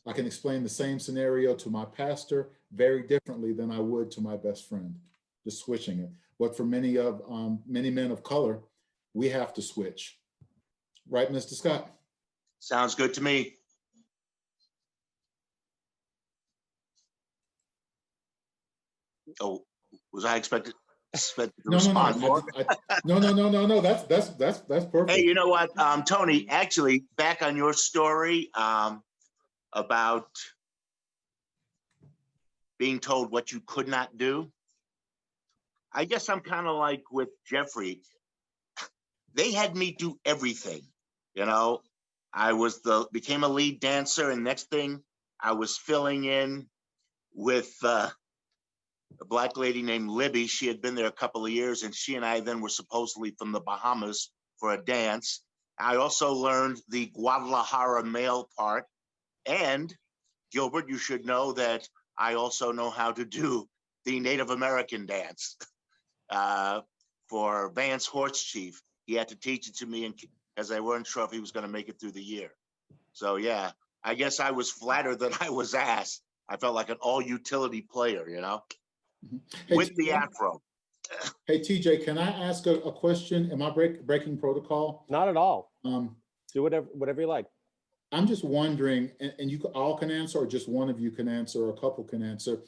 I can explain the same scenario to my pastor very differently than I would to my best friend, just switching it. But for many men of color, we have to switch. Right, Mr. Scott? Sounds good to me. Oh, was I expected to respond more? No. That's perfect. Hey, you know what, Tony? Actually, back on your story about being told what you could not do. I guess I'm kind of like with Jeffrey. They had me do everything. You know, I became a lead dancer, and next thing I was filling in with a Black lady named Libby. She had been there a couple of years, and she and I then were supposedly from the Bahamas for a dance. I also learned the Guadalajara male part. And Gilbert, you should know that I also know how to do the Native American dance for Vance Horse Chief. He had to teach it to me, as I weren't sure if he was going to make it through the year. So yeah, I guess I was flattered that I was asked. I felt like an all-utility player, you know, with the afro. Hey, TJ, can I ask a question? Am I breaking protocol? Not at all. Do whatever you like. I'm just wondering, and you all can answer, or just one of you can answer, or a couple can answer.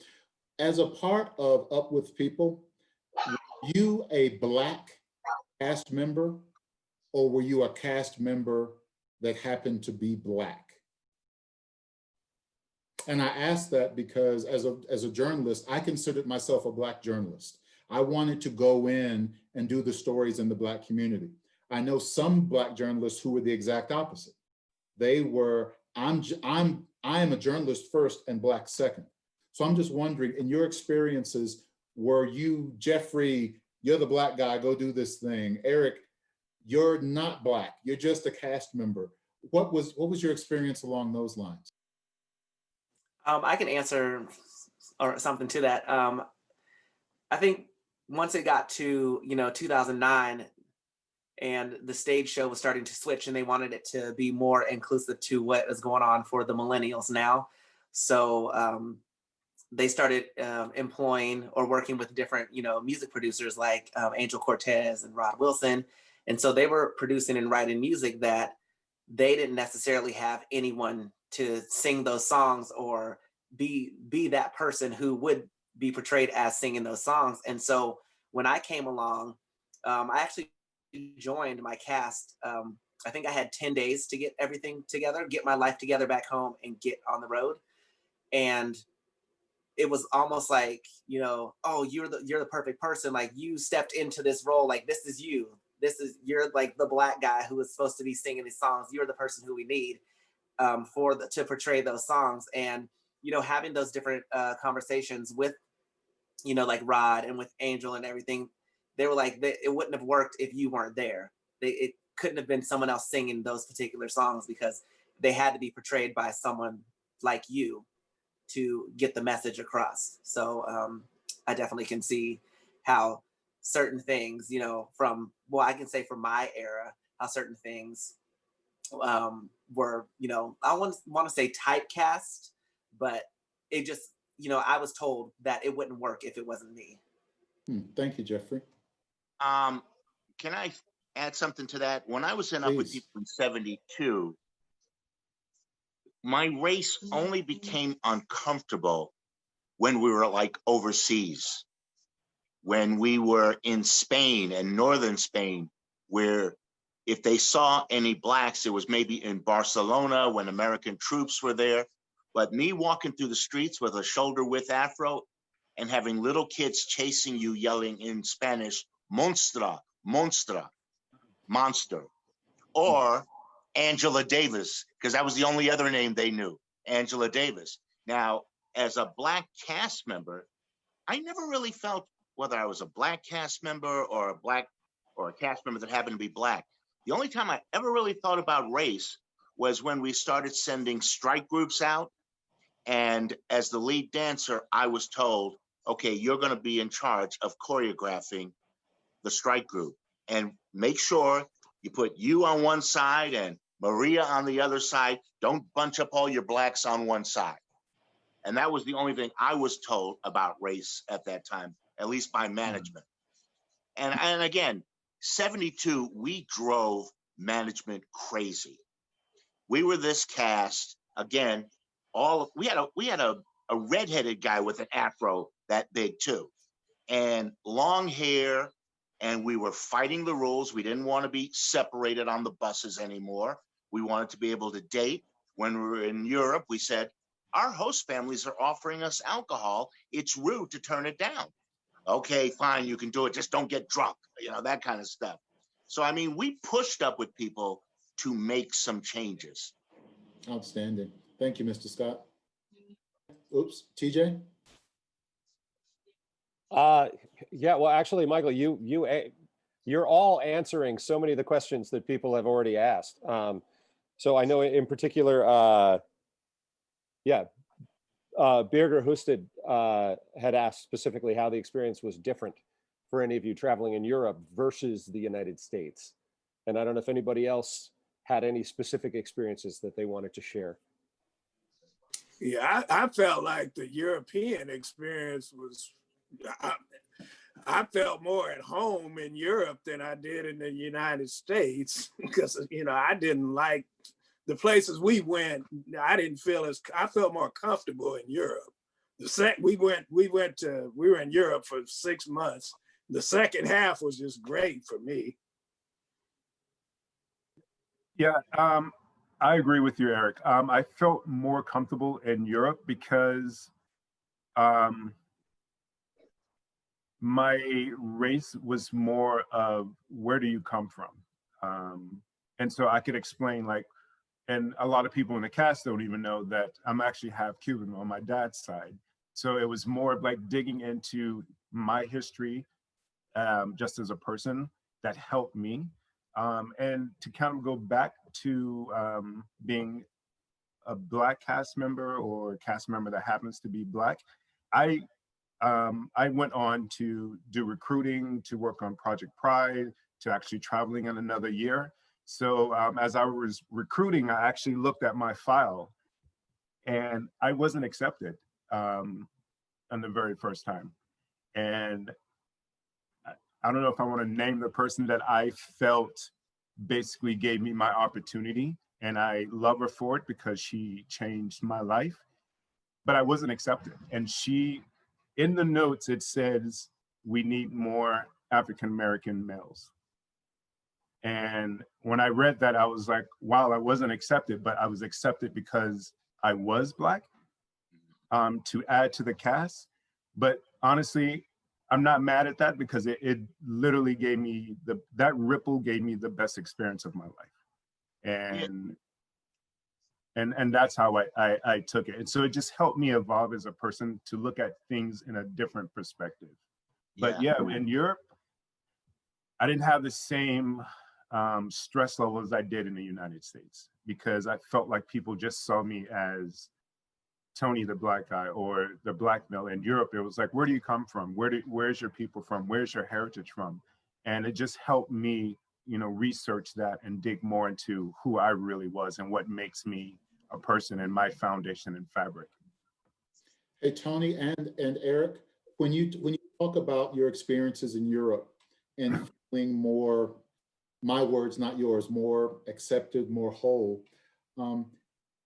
As a part of Up With People, were you a Black cast member or were you a cast member that happened to be Black? And I ask that because as a journalist, I considered myself a Black journalist. I wanted to go in and do the stories in the Black community. I know some Black journalists who were the exact opposite. They were, I am a journalist first and Black second. So I'm just wondering, in your experiences, were you, Jeffrey, you're the Black guy, go do this thing. Eric, you're not Black, you're just a cast member. What was your experience along those lines? I can answer or something to that. I think once it got to 2009, and the stage show was starting to switch, and they wanted it to be more inclusive to what is going on for the millennials now. So they started employing or working with different music producers like Angel Cortez and Rod Wilson, and so they were producing and writing music that they didn't necessarily have anyone to sing those songs or be that person who would be portrayed as singing those songs. And so when I came along, I actually joined my cast. I think I had 10 days to get everything together, get my life together back home and get on the road. And it was almost like, oh, you're the perfect person. Like, you stepped into this role. Like, this is you. You're like the Black guy who is supposed to be singing these songs. You're the person who we need to portray those songs. And, having those different conversations with, like Rod and with Angel and everything, they were like, it wouldn't have worked if you weren't there. It couldn't have been someone else singing those particular songs because they had to be portrayed by someone like you to get the message across. So I definitely can see how certain things, I can say from my era, how certain things were, I want to say typecast, but it just, I was told that it wouldn't work if it wasn't me. Thank you, Jeffrey. Can I add something to that? When I was in Up With People in 72, my race only became uncomfortable when we were like overseas, when we were in Spain and northern Spain, where if they saw any Blacks, it was maybe in Barcelona when American troops were there. But me walking through the streets with a shoulder width afro and having little kids chasing you, yelling in Spanish, "Monstra, monstra," monster, or Angela Davis, because that was the only other name they knew, Angela Davis. Now, as a Black cast member, I never really felt whether I was a Black cast member or a cast member that happened to be Black. The only time I ever really thought about race was when we started sending strike groups out. And as the lead dancer, I was told, okay, you're going to be in charge of choreographing the strike group, and make sure you put you on one side and Maria on the other side. Don't bunch up all your Blacks on one side. And that was the only thing I was told about race at that time, at least by management. And again, 72, we drove management crazy. We were this cast, again, we had a redheaded guy with an afro that big too, and long hair, and we were fighting the rules. We didn't want to be separated on the buses anymore. We wanted to be able to date. When we were in Europe, we said, our host families are offering us alcohol. It's rude to turn it down. Okay, fine, you can do it. Just don't get drunk, that kind of stuff. So, I mean, we pushed Up With People to make some changes. Outstanding. Thank you, Mr. Scott. Oops, TJ? Yeah, well, actually, Michael, you're all answering so many of the questions that people have already asked. So I know in particular, Birger Husted had asked specifically how the experience was different for any of you traveling in Europe versus the United States. And I don't know if anybody else had any specific experiences that they wanted to share. Yeah, I felt like the European experience was, I felt more at home in Europe than I did in the United States because, I didn't like the places we went. I felt more comfortable in Europe. We were in Europe for 6 months. The second half was just great for me. Yeah, I agree with you, Eric. I felt more comfortable in Europe because my race was more of where do you come from? And so I could explain like, and a lot of people in the cast don't even know that I'm actually half Cuban on my dad's side. So it was more of like digging into my history just as a person that helped me. And to kind of go back to being a Black cast member or cast member that happens to be Black, I went on to do recruiting, to work on Project Pride, to actually traveling in another year. So as I was recruiting, I actually looked at my file and I wasn't accepted on the very first time. And I don't know if I want to name the person that I felt basically gave me my opportunity. And I love her for it because she changed my life, but I wasn't accepted. And she, in the notes, it says, we need more African-American males. And when I read that, I was like, wow, I wasn't accepted, but I was accepted because I was Black to add to the cast. But honestly, I'm not mad at that because it literally gave me, that ripple gave me the best experience of my life. And that's how I took it. And so it just helped me evolve as a person to look at things in a different perspective. But yeah, in Europe, I didn't have the same stress level as I did in the United States because I felt like people just saw me as Tony the Black guy or the Black male. In Europe, it was like, where do you come from? Where's your people from? Where's your heritage from? And it just helped me, research that and dig more into who I really was and what makes me a person and my foundation and fabric. Hey, Tony and Eric, when you talk about your experiences in Europe and feeling more, my words, not yours, more accepted, more whole,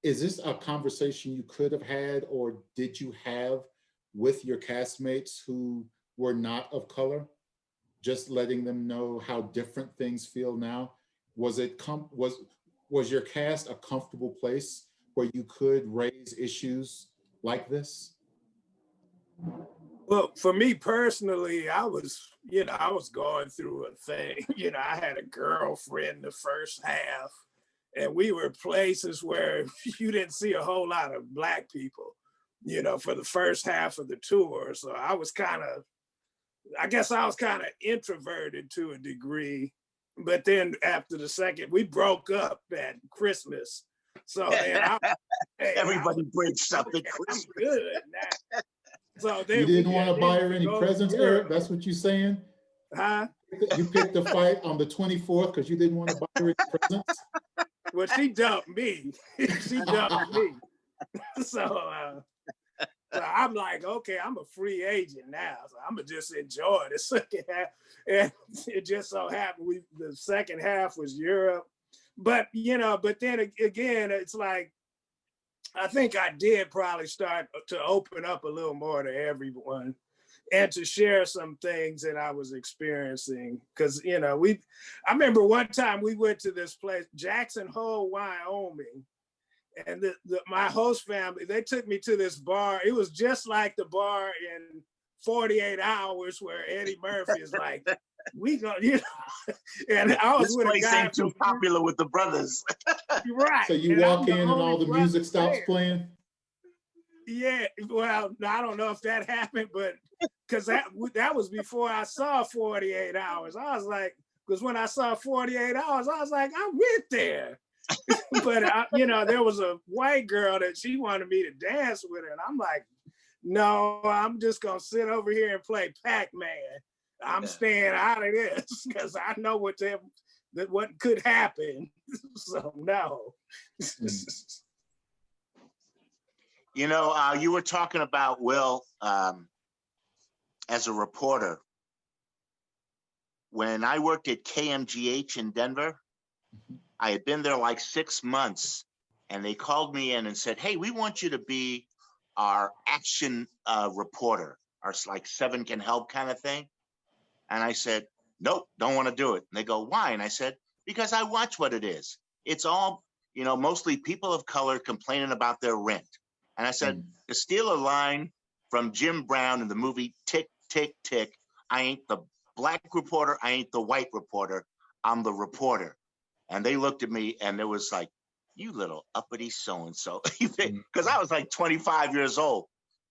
is this a conversation you could have had or did you have with your castmates who were not of color? Just letting them know how different things feel now? Was your cast a comfortable place where you could raise issues like this? Well, for me personally, I was going through a thing. I had a girlfriend the first half, and we were places where you didn't see a whole lot of Black people, for the first half of the tour. So I guess I was kind of introverted to a degree. But then after the second, we broke up at Christmas. So then everybody breaks up at Christmas. I'm good now. So you didn't want to buy her any presents, Eric? That's what you're saying? Huh? You picked a fight on the 24th because you didn't want to buy her any presents? Well, she dumped me. She dumped me. So I'm like, okay, I'm a free agent now. So I'm going to just enjoy the second half. And it just so happened the second half was Europe. But, but then again, it's like, I think I did probably start to open up a little more to everyone and to share some things that I was experiencing. Because, I remember one time we went to this place, Jackson Hole, Wyoming, and my host family, they took me to this bar. It was just like the bar in 48 Hours where Eddie Murphy is like, we gonna, and I was this with a place guy ain't too popular with the brothers. Right. So you walk in and all the music stops playing? Yeah, well, I don't know if that happened, but because that was before I saw 48 Hours. I was like, because when I saw 48 Hours, I was like, I went there. But there was a white girl that she wanted me to dance with her, and I'm like, no, I'm just gonna sit over here and play Pac-Man. I'm staying out of this because I know what could happen. So no. You were talking about Will as a reporter. When I worked at KMGH in Denver, I had been there like 6 months, and they called me in and said, hey, we want you to be our action reporter, our like 7 Can Help kind of thing. And I said, nope, don't want to do it. And they go, why? And I said, because I watch what it is. it's all, mostly people of color complaining about their rent. And I said, to steal a line from Jim Brown in the movie Tick, Tick, Tick, I ain't the black reporter, I ain't the white reporter, I'm the reporter. And they looked at me and it was like, you little uppity so-and-so. Because I was like 25 years old,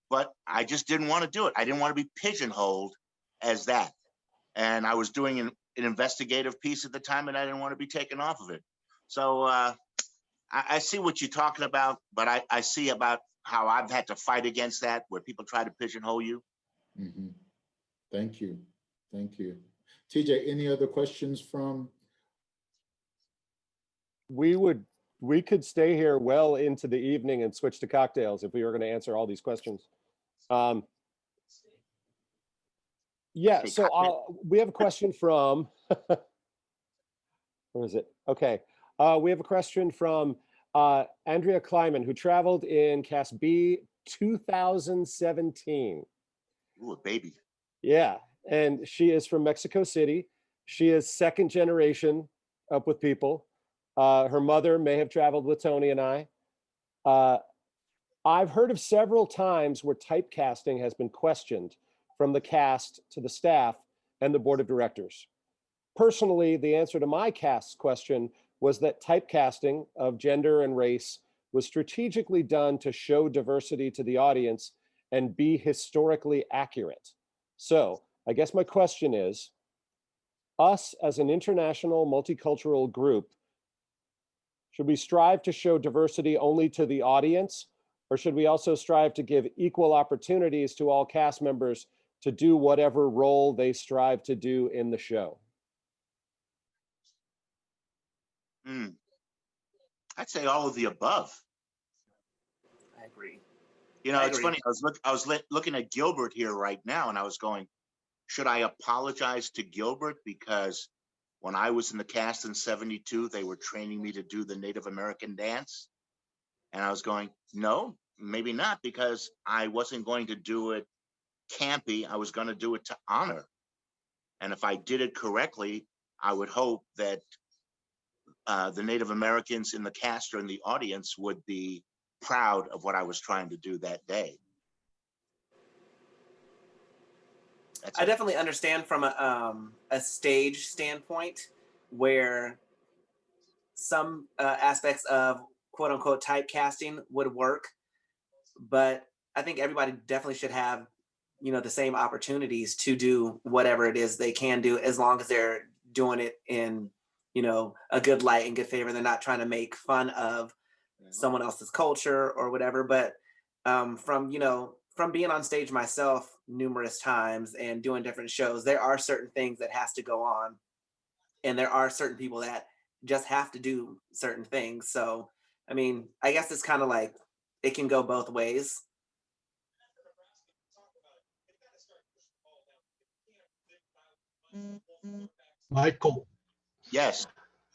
but I just didn't want to do it. I didn't want to be pigeonholed as that. And I was doing an investigative piece at the time and I didn't want to be taken off of it. So I see what you're talking about, but I see about how I've had to fight against that, where people try to pigeonhole you. Mm-hmm. Thank you. Thank you. TJ, any other questions from? We could stay here well into the evening and switch to cocktails if we were going to answer all these questions. Yeah, so we have a question from, where is it? Okay, we have a question from Andrea Kleiman, who traveled in Cast B 2017. Ooh, a baby. Yeah, and she is from Mexico City. She is second generation Up With People. Her mother may have traveled with Tony and I. I've heard of several times where typecasting has been questioned from the cast to the staff and the board of directors. Personally, the answer to my cast's question was that typecasting of gender and race was strategically done to show diversity to the audience and be historically accurate. So I guess my question is, us as an international multicultural group, should we strive to show diversity only to the audience, or should we also strive to give equal opportunities to all cast members to do whatever role they strive to do in the show? I'd say all of the above. I agree. It's funny. I was looking at Gilbert here right now, and I was going, should I apologize to Gilbert because when I was in the cast in '72, they were training me to do the Native American dance, and I was going, no, maybe not, because I wasn't going to do it campy. I was going to do it to honor, and if I did it correctly, I would hope that the Native Americans in the cast or in the audience would be proud of what I was trying to do that day. I definitely understand from a stage standpoint where some aspects of quote unquote typecasting would work, but I think everybody definitely should have, the same opportunities to do whatever it is they can do, as long as they're doing it in, a good light and good favor. They're not trying to make fun of someone else's culture or whatever. But from being on stage myself numerous times and doing different shows, there are certain things that has to go on, and there are certain people that just have to do certain things. So, I mean, I guess it's kind of like it can go both ways. Michael. Yes.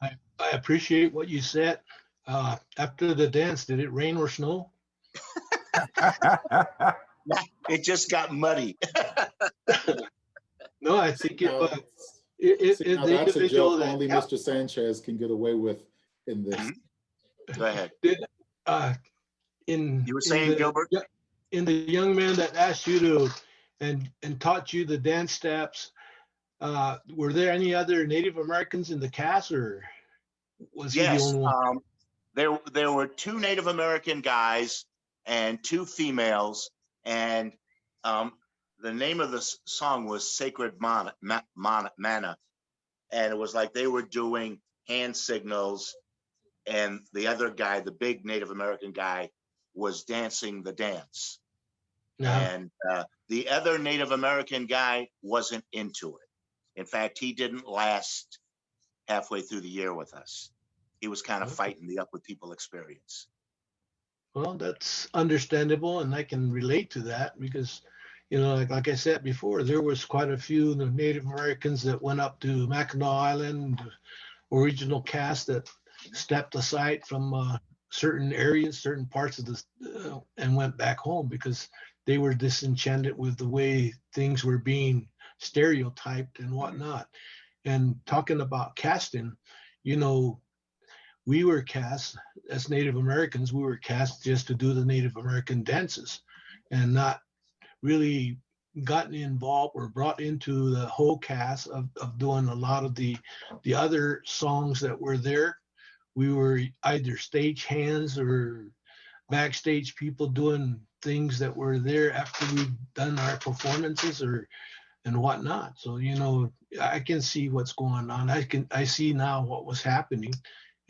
I appreciate what you said. After the dance, did it rain or snow? It just got muddy. No, I think that's a joke only Mr. Sanchez can get away with in this. Go ahead. You were saying, Gilbert? In the young man that asked you to and taught you the dance steps, were there any other Native Americans in the cast, or was he the only one? There were 2 Native American guys and 2 females, and the name of the song was Sacred Mana, and it was like they were doing hand signals, and the other guy, the big Native American guy, was dancing the dance. And the other Native American guy wasn't into it. In fact, he didn't last halfway through the year with us. He was kind of fighting the Up With People experience. Well, that's understandable, and I can relate to that because, like I said before, there was quite a few Native Americans that went up to Mackinac Island, original cast that stepped aside from certain areas, certain parts of the, and went back home because they were disenchanted with the way things were being stereotyped and whatnot. And talking about casting, we were cast as Native Americans, we were cast just to do the Native American dances and not really gotten involved or brought into the whole cast of doing a lot of the other songs that were there. We were either stage hands or backstage people doing things that were there after we'd done our performances and whatnot. So, you know, I can see what's going on. I see now what was happening,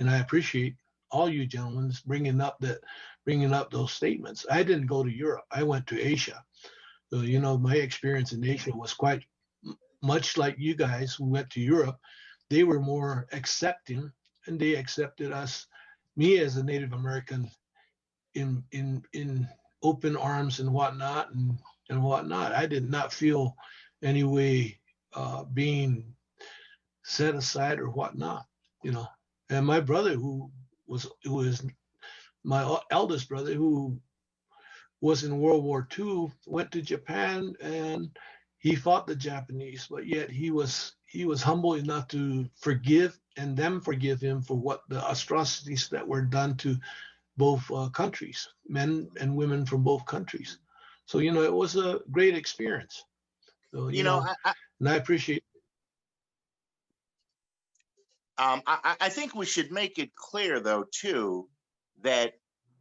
and I appreciate all you gentlemen bringing up those statements. I didn't go to Europe. I went to Asia. So, you know, my experience in Asia was quite much like you guys who went to Europe. They were more accepting, and they accepted us, me as a Native American, in open arms and whatnot and whatnot. I did not feel any way being set aside or whatnot, you know. And my brother, who was my eldest brother, who was in World War II, went to Japan and he fought the Japanese, but yet he was humble enough to forgive and them forgive him for what the atrocities that were done to both countries, men and women from both countries. So, you know, it was a great experience. So, you know, and I appreciate. I think we should make it clear, though, too, that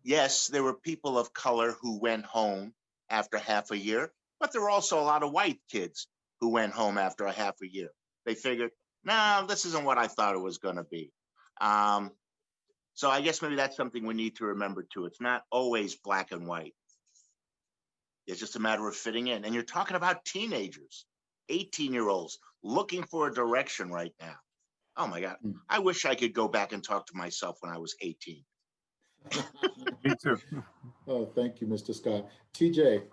yes, there were people of color who went home after half a year, but there were also a lot of white kids who went home after a half a year. They figured, no, this isn't what I thought it was going to be. So I guess maybe that's something we need to remember, too. It's not always black and white. It's just a matter of fitting in. And you're talking about teenagers, 18-year-olds looking for a direction right now. Oh, my God. I wish I could go back and talk to myself when I was 18. Me too. Oh, thank you, Mr. Scott. TJ,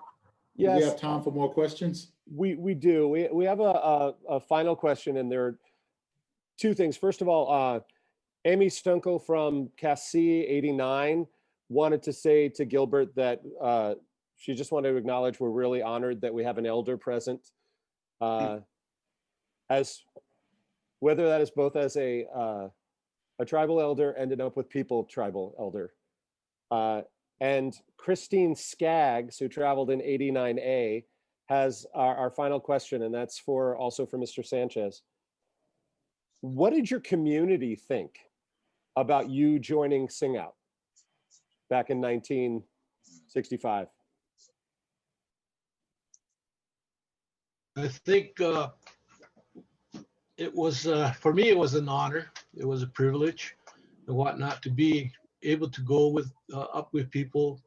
Yes, do we have time for more questions? we do. We have a final question, and there are two things. First of all, Amy Stunkel from Cassie 89 wanted to say to Gilbert that she just wanted to acknowledge we're really honored that we have an elder present, as whether that is both as a tribal elder and an Up With People tribal elder. And Christine Skaggs, who traveled in 89A, has our final question, and that's also for Mr. Sanchez. What did your community think about you joining Sing Out back in 1965? I think it was, for me, it was an honor. It was a privilege and whatnot to be able to go Up With People,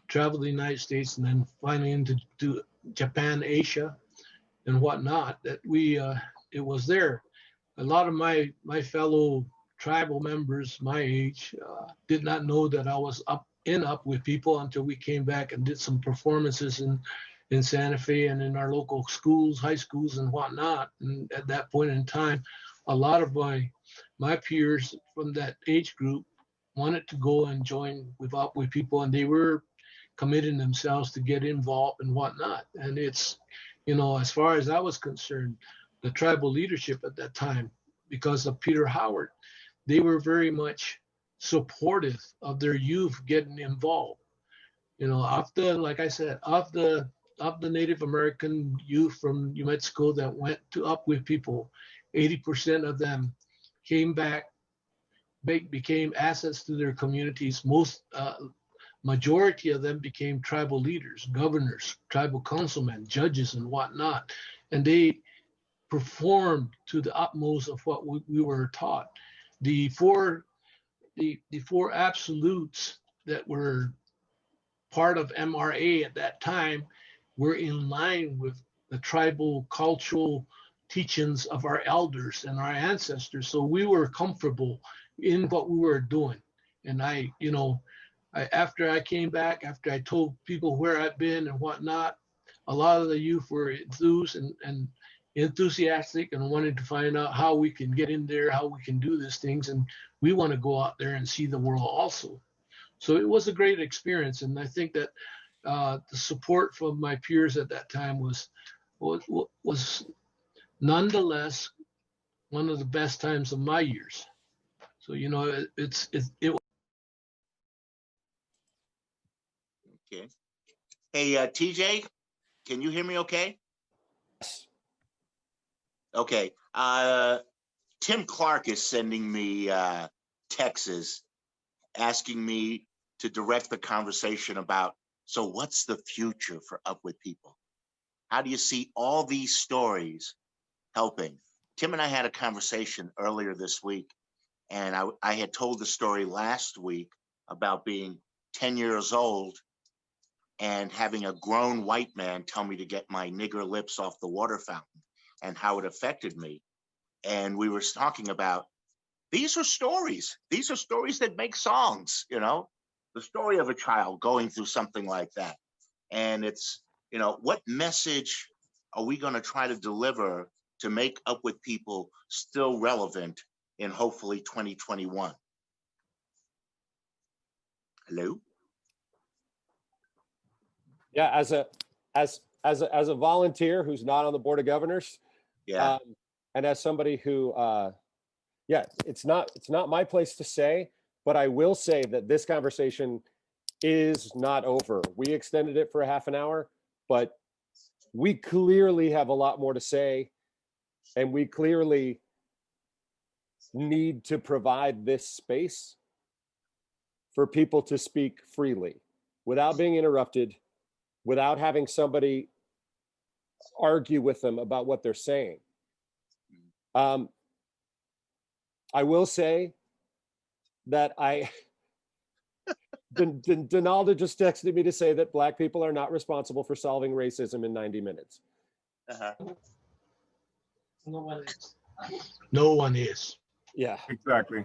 travel the United States, and then finally into Japan, Asia, and whatnot. That it was there. A lot of my fellow tribal members my age did not know that I was Up With People until we came back and did some performances in Santa Fe and in our local schools, high schools and whatnot. And at that point in time, a lot of my peers from that age group wanted to go and join Up With People, and they were committing themselves to get involved and whatnot. And it's, you know, as far as I was concerned, the tribal leadership at that time, because of Peter Howard, they were very much supportive of their youth getting involved. You know, like I said, of the Native American youth from New Mexico that went to Up With People, 80% of them came back, became assets to their communities. Majority of them became tribal leaders, governors, tribal councilmen, judges, and whatnot. And they performed to the utmost of what we were taught. The four absolutes that were part of MRA at that time were in line with the tribal cultural teachings of our elders and our ancestors. So we were comfortable in what we were doing. And after I came back, after I told people where I've been and whatnot, a lot of the youth were enthused and enthusiastic and wanted to find out how we can get in there, how we can do these things. And we want to go out there and see the world also. So it was a great experience. And I think that the support from my peers at that time was nonetheless one of the best times of my years. So, you know, it Okay. Hey, TJ, can you hear me okay? Yes. Okay. Tim Clark is sending me texts asking me to direct the conversation about, so what's the future for Up With People? How do you see all these stories helping? Tim and I had a conversation earlier this week, and I had told the story last week about being 10 years old and having a grown white man tell me to get my nigger lips off the water fountain and how it affected me. And we were talking about, these are stories. These are stories that make songs, you know, the story of a child going through something like that. And it's, you know, what message are we going to try to deliver to make Up With People still relevant in hopefully 2021? Hello? Yeah, as a volunteer who's not on the board of governors, Yeah. and as somebody who, yeah, it's not my place to say, but I will say that this conversation is not over. We extended it for a half an hour, but we clearly have a lot more to say, and we clearly need to provide this space for people to speak freely without being interrupted, without having somebody argue with them about what they're saying. I will say that Donalda just texted me to say that Black people are not responsible for solving racism in 90 minutes. Uh-huh. no one is. Yeah. Exactly.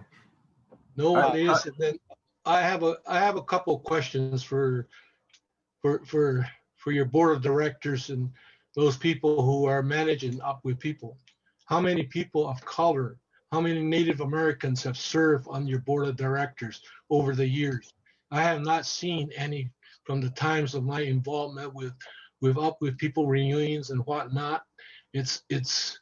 No one is. And then I have a couple of questions for your board of directors and those people who are managing Up With People. How many people of color, how many Native Americans have served on your board of directors over the years? I have not seen any from the times of my involvement with Up With People reunions and whatnot. It's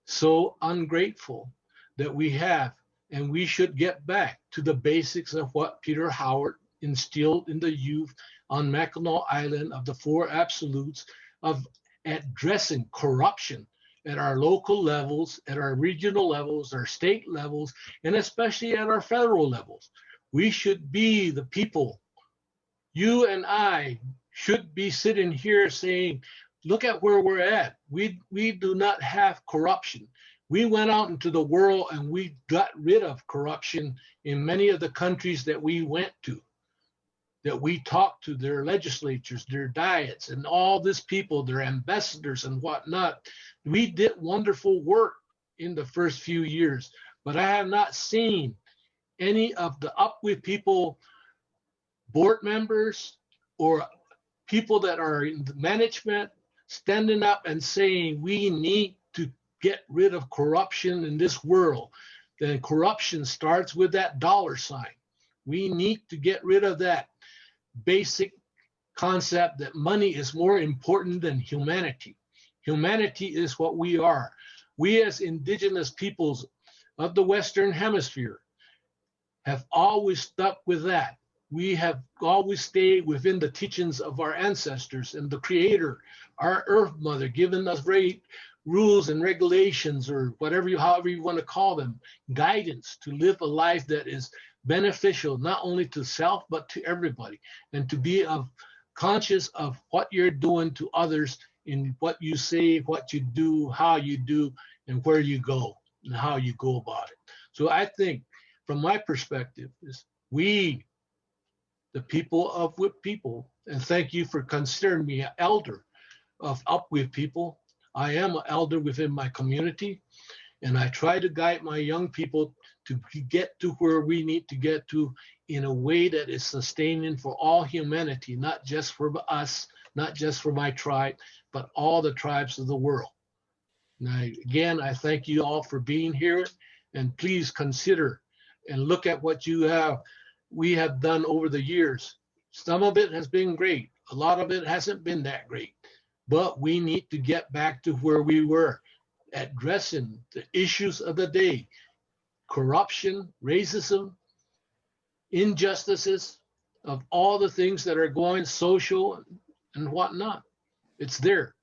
so ungrateful that we have, and we should get back to the basics of what Peter Howard instilled in the youth on Mackinac Island of the four absolutes of addressing corruption at our local levels, at our regional levels, our state levels, and especially at our federal levels. We should be the people. You and I should be sitting here saying, look at where we're at. We do not have corruption. We went out into the world and we got rid of corruption in many of the countries that we went to, that we talked to, their legislatures, their diets, and all this people, their ambassadors and whatnot. We did wonderful work in the first few years, but I have not seen any of the Up With People board members or people that are in the management standing up and saying we need to get rid of corruption in this world. Then corruption starts with that dollar sign. We need to get rid of that basic concept that money is more important than humanity. Humanity is what we are. We as indigenous peoples of the Western Hemisphere have always stuck with that. We have always stayed within the teachings of our ancestors and the Creator, our Earth Mother, giving us great rules and regulations, or whatever however you want to call them, guidance to live a life that is beneficial not only to self but to everybody, and to be conscious of what you're doing to others in what you say, what you do, how you do, and where you go and how you go about it. So I think from my perspective is we, the people of Up With People, and thank you for considering me an elder of Up With People. I am an elder within my community, and I try to guide my young people to get to where we need to get to in a way that is sustaining for all humanity, not just for us, not just for my tribe, but all the tribes of the world. And I thank you all for being here, and please consider and look at what we have done over the years. Some of it has been great. A lot of it hasn't been that great, but we need to get back to where we were, addressing the issues of the day, corruption, racism, injustices, of all the things that are going social and whatnot. It's there.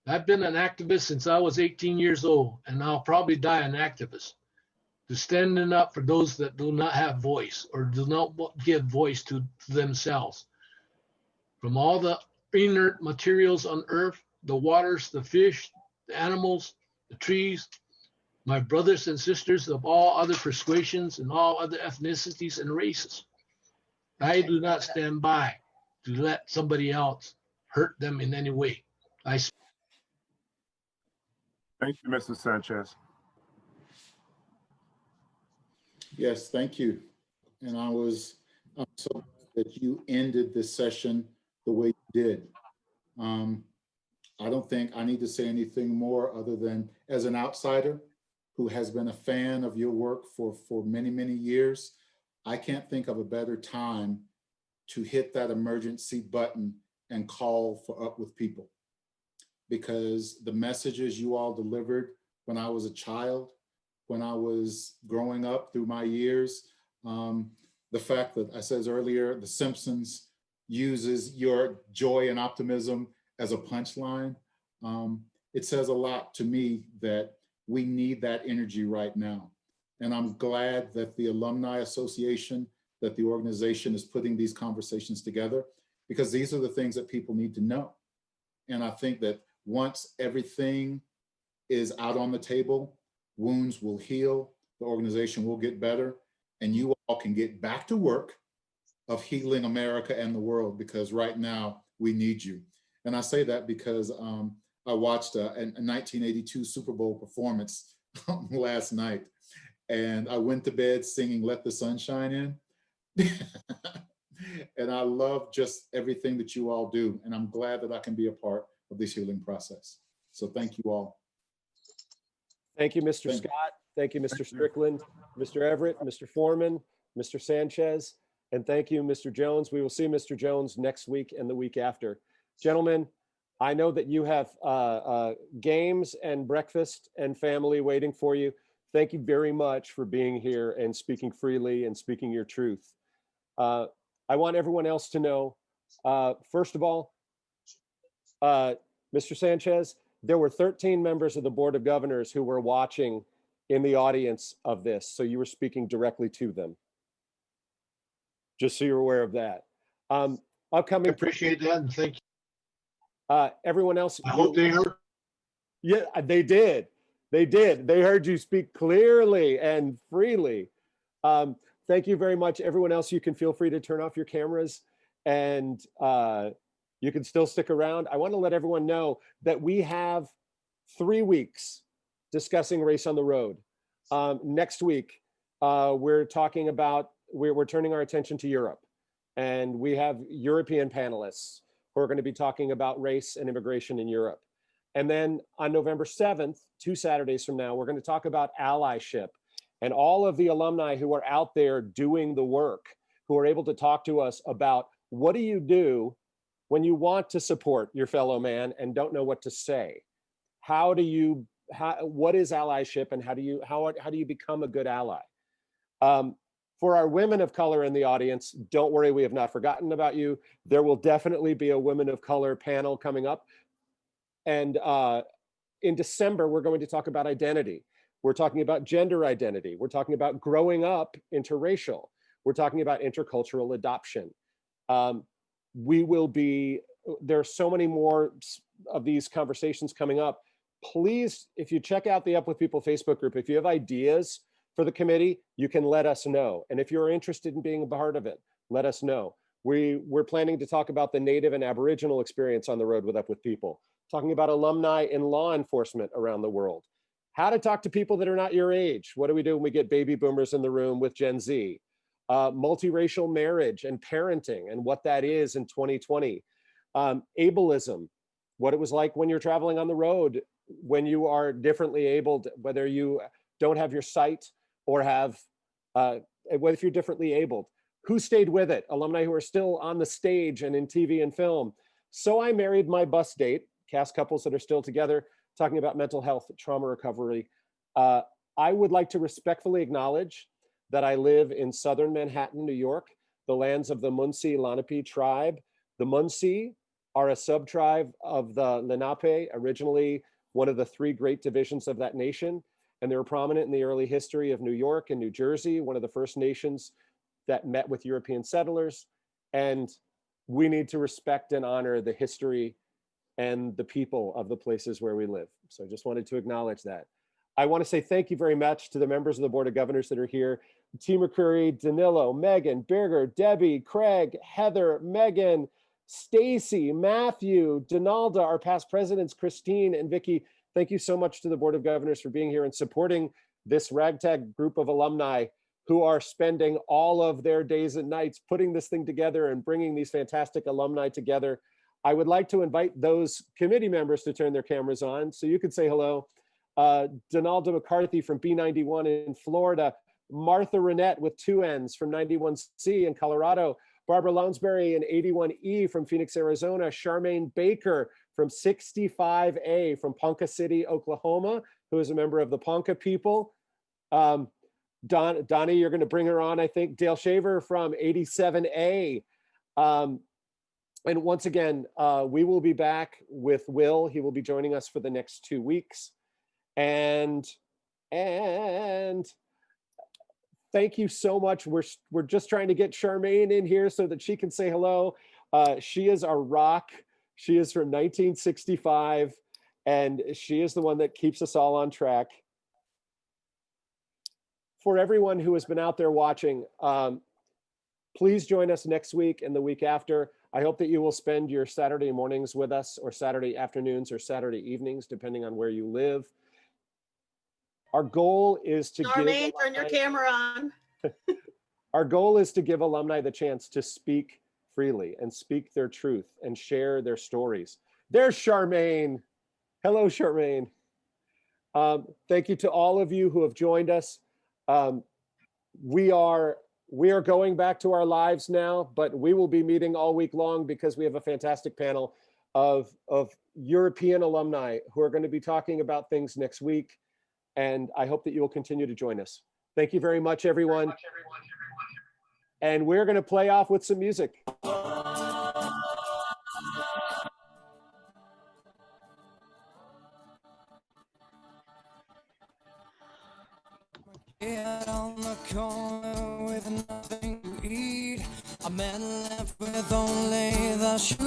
I've been an activist since I was 18 years old, and I'll probably die an activist. To standing up for those that do not have voice or do not give voice to themselves. From all the inert materials on earth, the waters, the fish, the animals, the trees, my brothers and sisters of all other persuasions and all other ethnicities and races. I do not stand by to let somebody else hurt them in any way. Thank you, Mr. Sanchez. Yes, thank you. And I'm so glad that you ended this session the way you did. I don't think I need to say anything more other than, as an outsider who has been a fan of your work for many, many years, I can't think of a better time to hit that emergency button and call for Up With People. Because the messages you all delivered when I was a child, when I was growing up through my years, the fact that I said earlier, The Simpsons uses your joy and optimism as a punchline. It says a lot to me that we need that energy right now. And I'm glad that the Alumni Association, that the organization is putting these conversations together, because these are the things that people need to know. And I think that once everything is out on the table, wounds will heal, the organization will get better, and you all can get back to work of healing America and the world, because right now we need you. And I say that because I watched a 1982 Super Bowl performance last night, and I went to bed singing Let the Sun Shine In. And I love just everything that you all do. And I'm glad that I can be a part of this healing process. So thank you all. Thank you, Mr. Scott. Thank you, Mr. Strickland, Mr. Everett, Mr. Foreman, Mr. Sanchez, and thank you, Mr. Jones. We will see Mr. Jones next week and the week after. Gentlemen, I know that you have games and breakfast and family waiting for you. Thank you very much for being here and speaking freely and speaking your truth. I want everyone else to know, first of all, Mr. Sanchez, there were 13 members of the Board of Governors who were watching in the audience of this, so you were speaking directly to them. Just so you're aware of that. Upcoming. I appreciate that, and thank you. Everyone else. I hope they heard. Yeah, they did. They did. They heard you speak clearly and freely. Thank you very much. Everyone else, you can feel free to turn off your cameras, and you can still stick around. I want to let everyone know that we have 3 weeks discussing race on the road. Next week, we're talking about, we're turning our attention to Europe, and we have European panelists who are going to be talking about race and immigration in Europe. And then on November 7th, 2 Saturdays from now, we're going to talk about allyship and all of the alumni who are out there doing the work, who are able to talk to us about what do you do when you want to support your fellow man and don't know what to say? What is allyship, and how do you become a good ally? For our women of color in the audience, don't worry, we have not forgotten about you. There will definitely be a women of color panel coming up. And in December, we're going to talk about identity. We're talking about gender identity. We're talking about growing up interracial. We're talking about intercultural adoption. There are so many more of these conversations coming up. Please, if you check out the Up With People Facebook group, if you have ideas for the committee, you can let us know. And if you're interested in being a part of it, let us know. We're planning to talk about the Native and Aboriginal experience on the road with Up With People, talking about alumni in law enforcement around the world, how to talk to people that are not your age. What do we do when we get baby boomers in the room with Gen Z? Multiracial marriage and parenting and what that is in 2020. Ableism, what it was like when you're traveling on the road, when you are differently abled, whether you don't have your sight or have, if you're differently abled. Who stayed with it? Alumni who are still on the stage and in TV and film. So I Married My Bus Date, cast couples that are still together, talking about mental health, trauma recovery. I would like to respectfully acknowledge that I live in southern Manhattan, New York, the lands of the Munsee Lenape tribe. The Munsee are a sub-tribe of the Lenape, originally one of the three great divisions of that nation. And they were prominent in the early history of New York and New Jersey, one of the first nations that met with European settlers. And we need to respect and honor the history and the people of the places where we live. So I just wanted to acknowledge that. I want to say thank you very much to the members of the Board of Governors that are here. T. McCreary, Danilo, Megan, Birger, Debbie, Craig, Heather, Megan, Stacy, Matthew, Donalda, our past presidents, Christine and Vicky. Thank you so much to the Board of Governors for being here and supporting this ragtag group of alumni who are spending all of their days and nights putting this thing together and bringing these fantastic alumni together. I would like to invite those committee members to turn their cameras on so you can say hello. Donalda McCarthy from B91 in Florida, Martha Renette with 2 N's from 91C in Colorado, Barbara Lounsbury in 81E from Phoenix, Arizona, Charmaine Baker from 65A from Ponca City, Oklahoma, who is a member of the Ponca people. Donnie, you're going to bring her on, I think. Dale Shaver from 87A. And once again, we will be back with Will. He will be joining us for the next 2 weeks. And thank you so much. We're just trying to get Charmaine in here so that she can say hello. She is our rock. She is from 1965, and she is the one that keeps us all on track. For everyone who has been out there watching, please join us next week and the week after. I hope that you will spend your Saturday mornings with us, or Saturday afternoons, or Saturday evenings, depending on where you live. Our goal is to Charmaine, turn your camera on. Our goal is to give alumni the chance to speak freely and speak their truth and share their stories. There's Charmaine. Hello, Charmaine. Thank you to all of you who have joined us. We are going back to our lives now, but we will be meeting all week long because we have a fantastic panel of European alumni who are going to be talking about things next week. And I hope that you will continue to join us. Thank you very much, everyone. And we're going to play off with some music. Get on the corner with nothing to eat. A man left with only the shoes.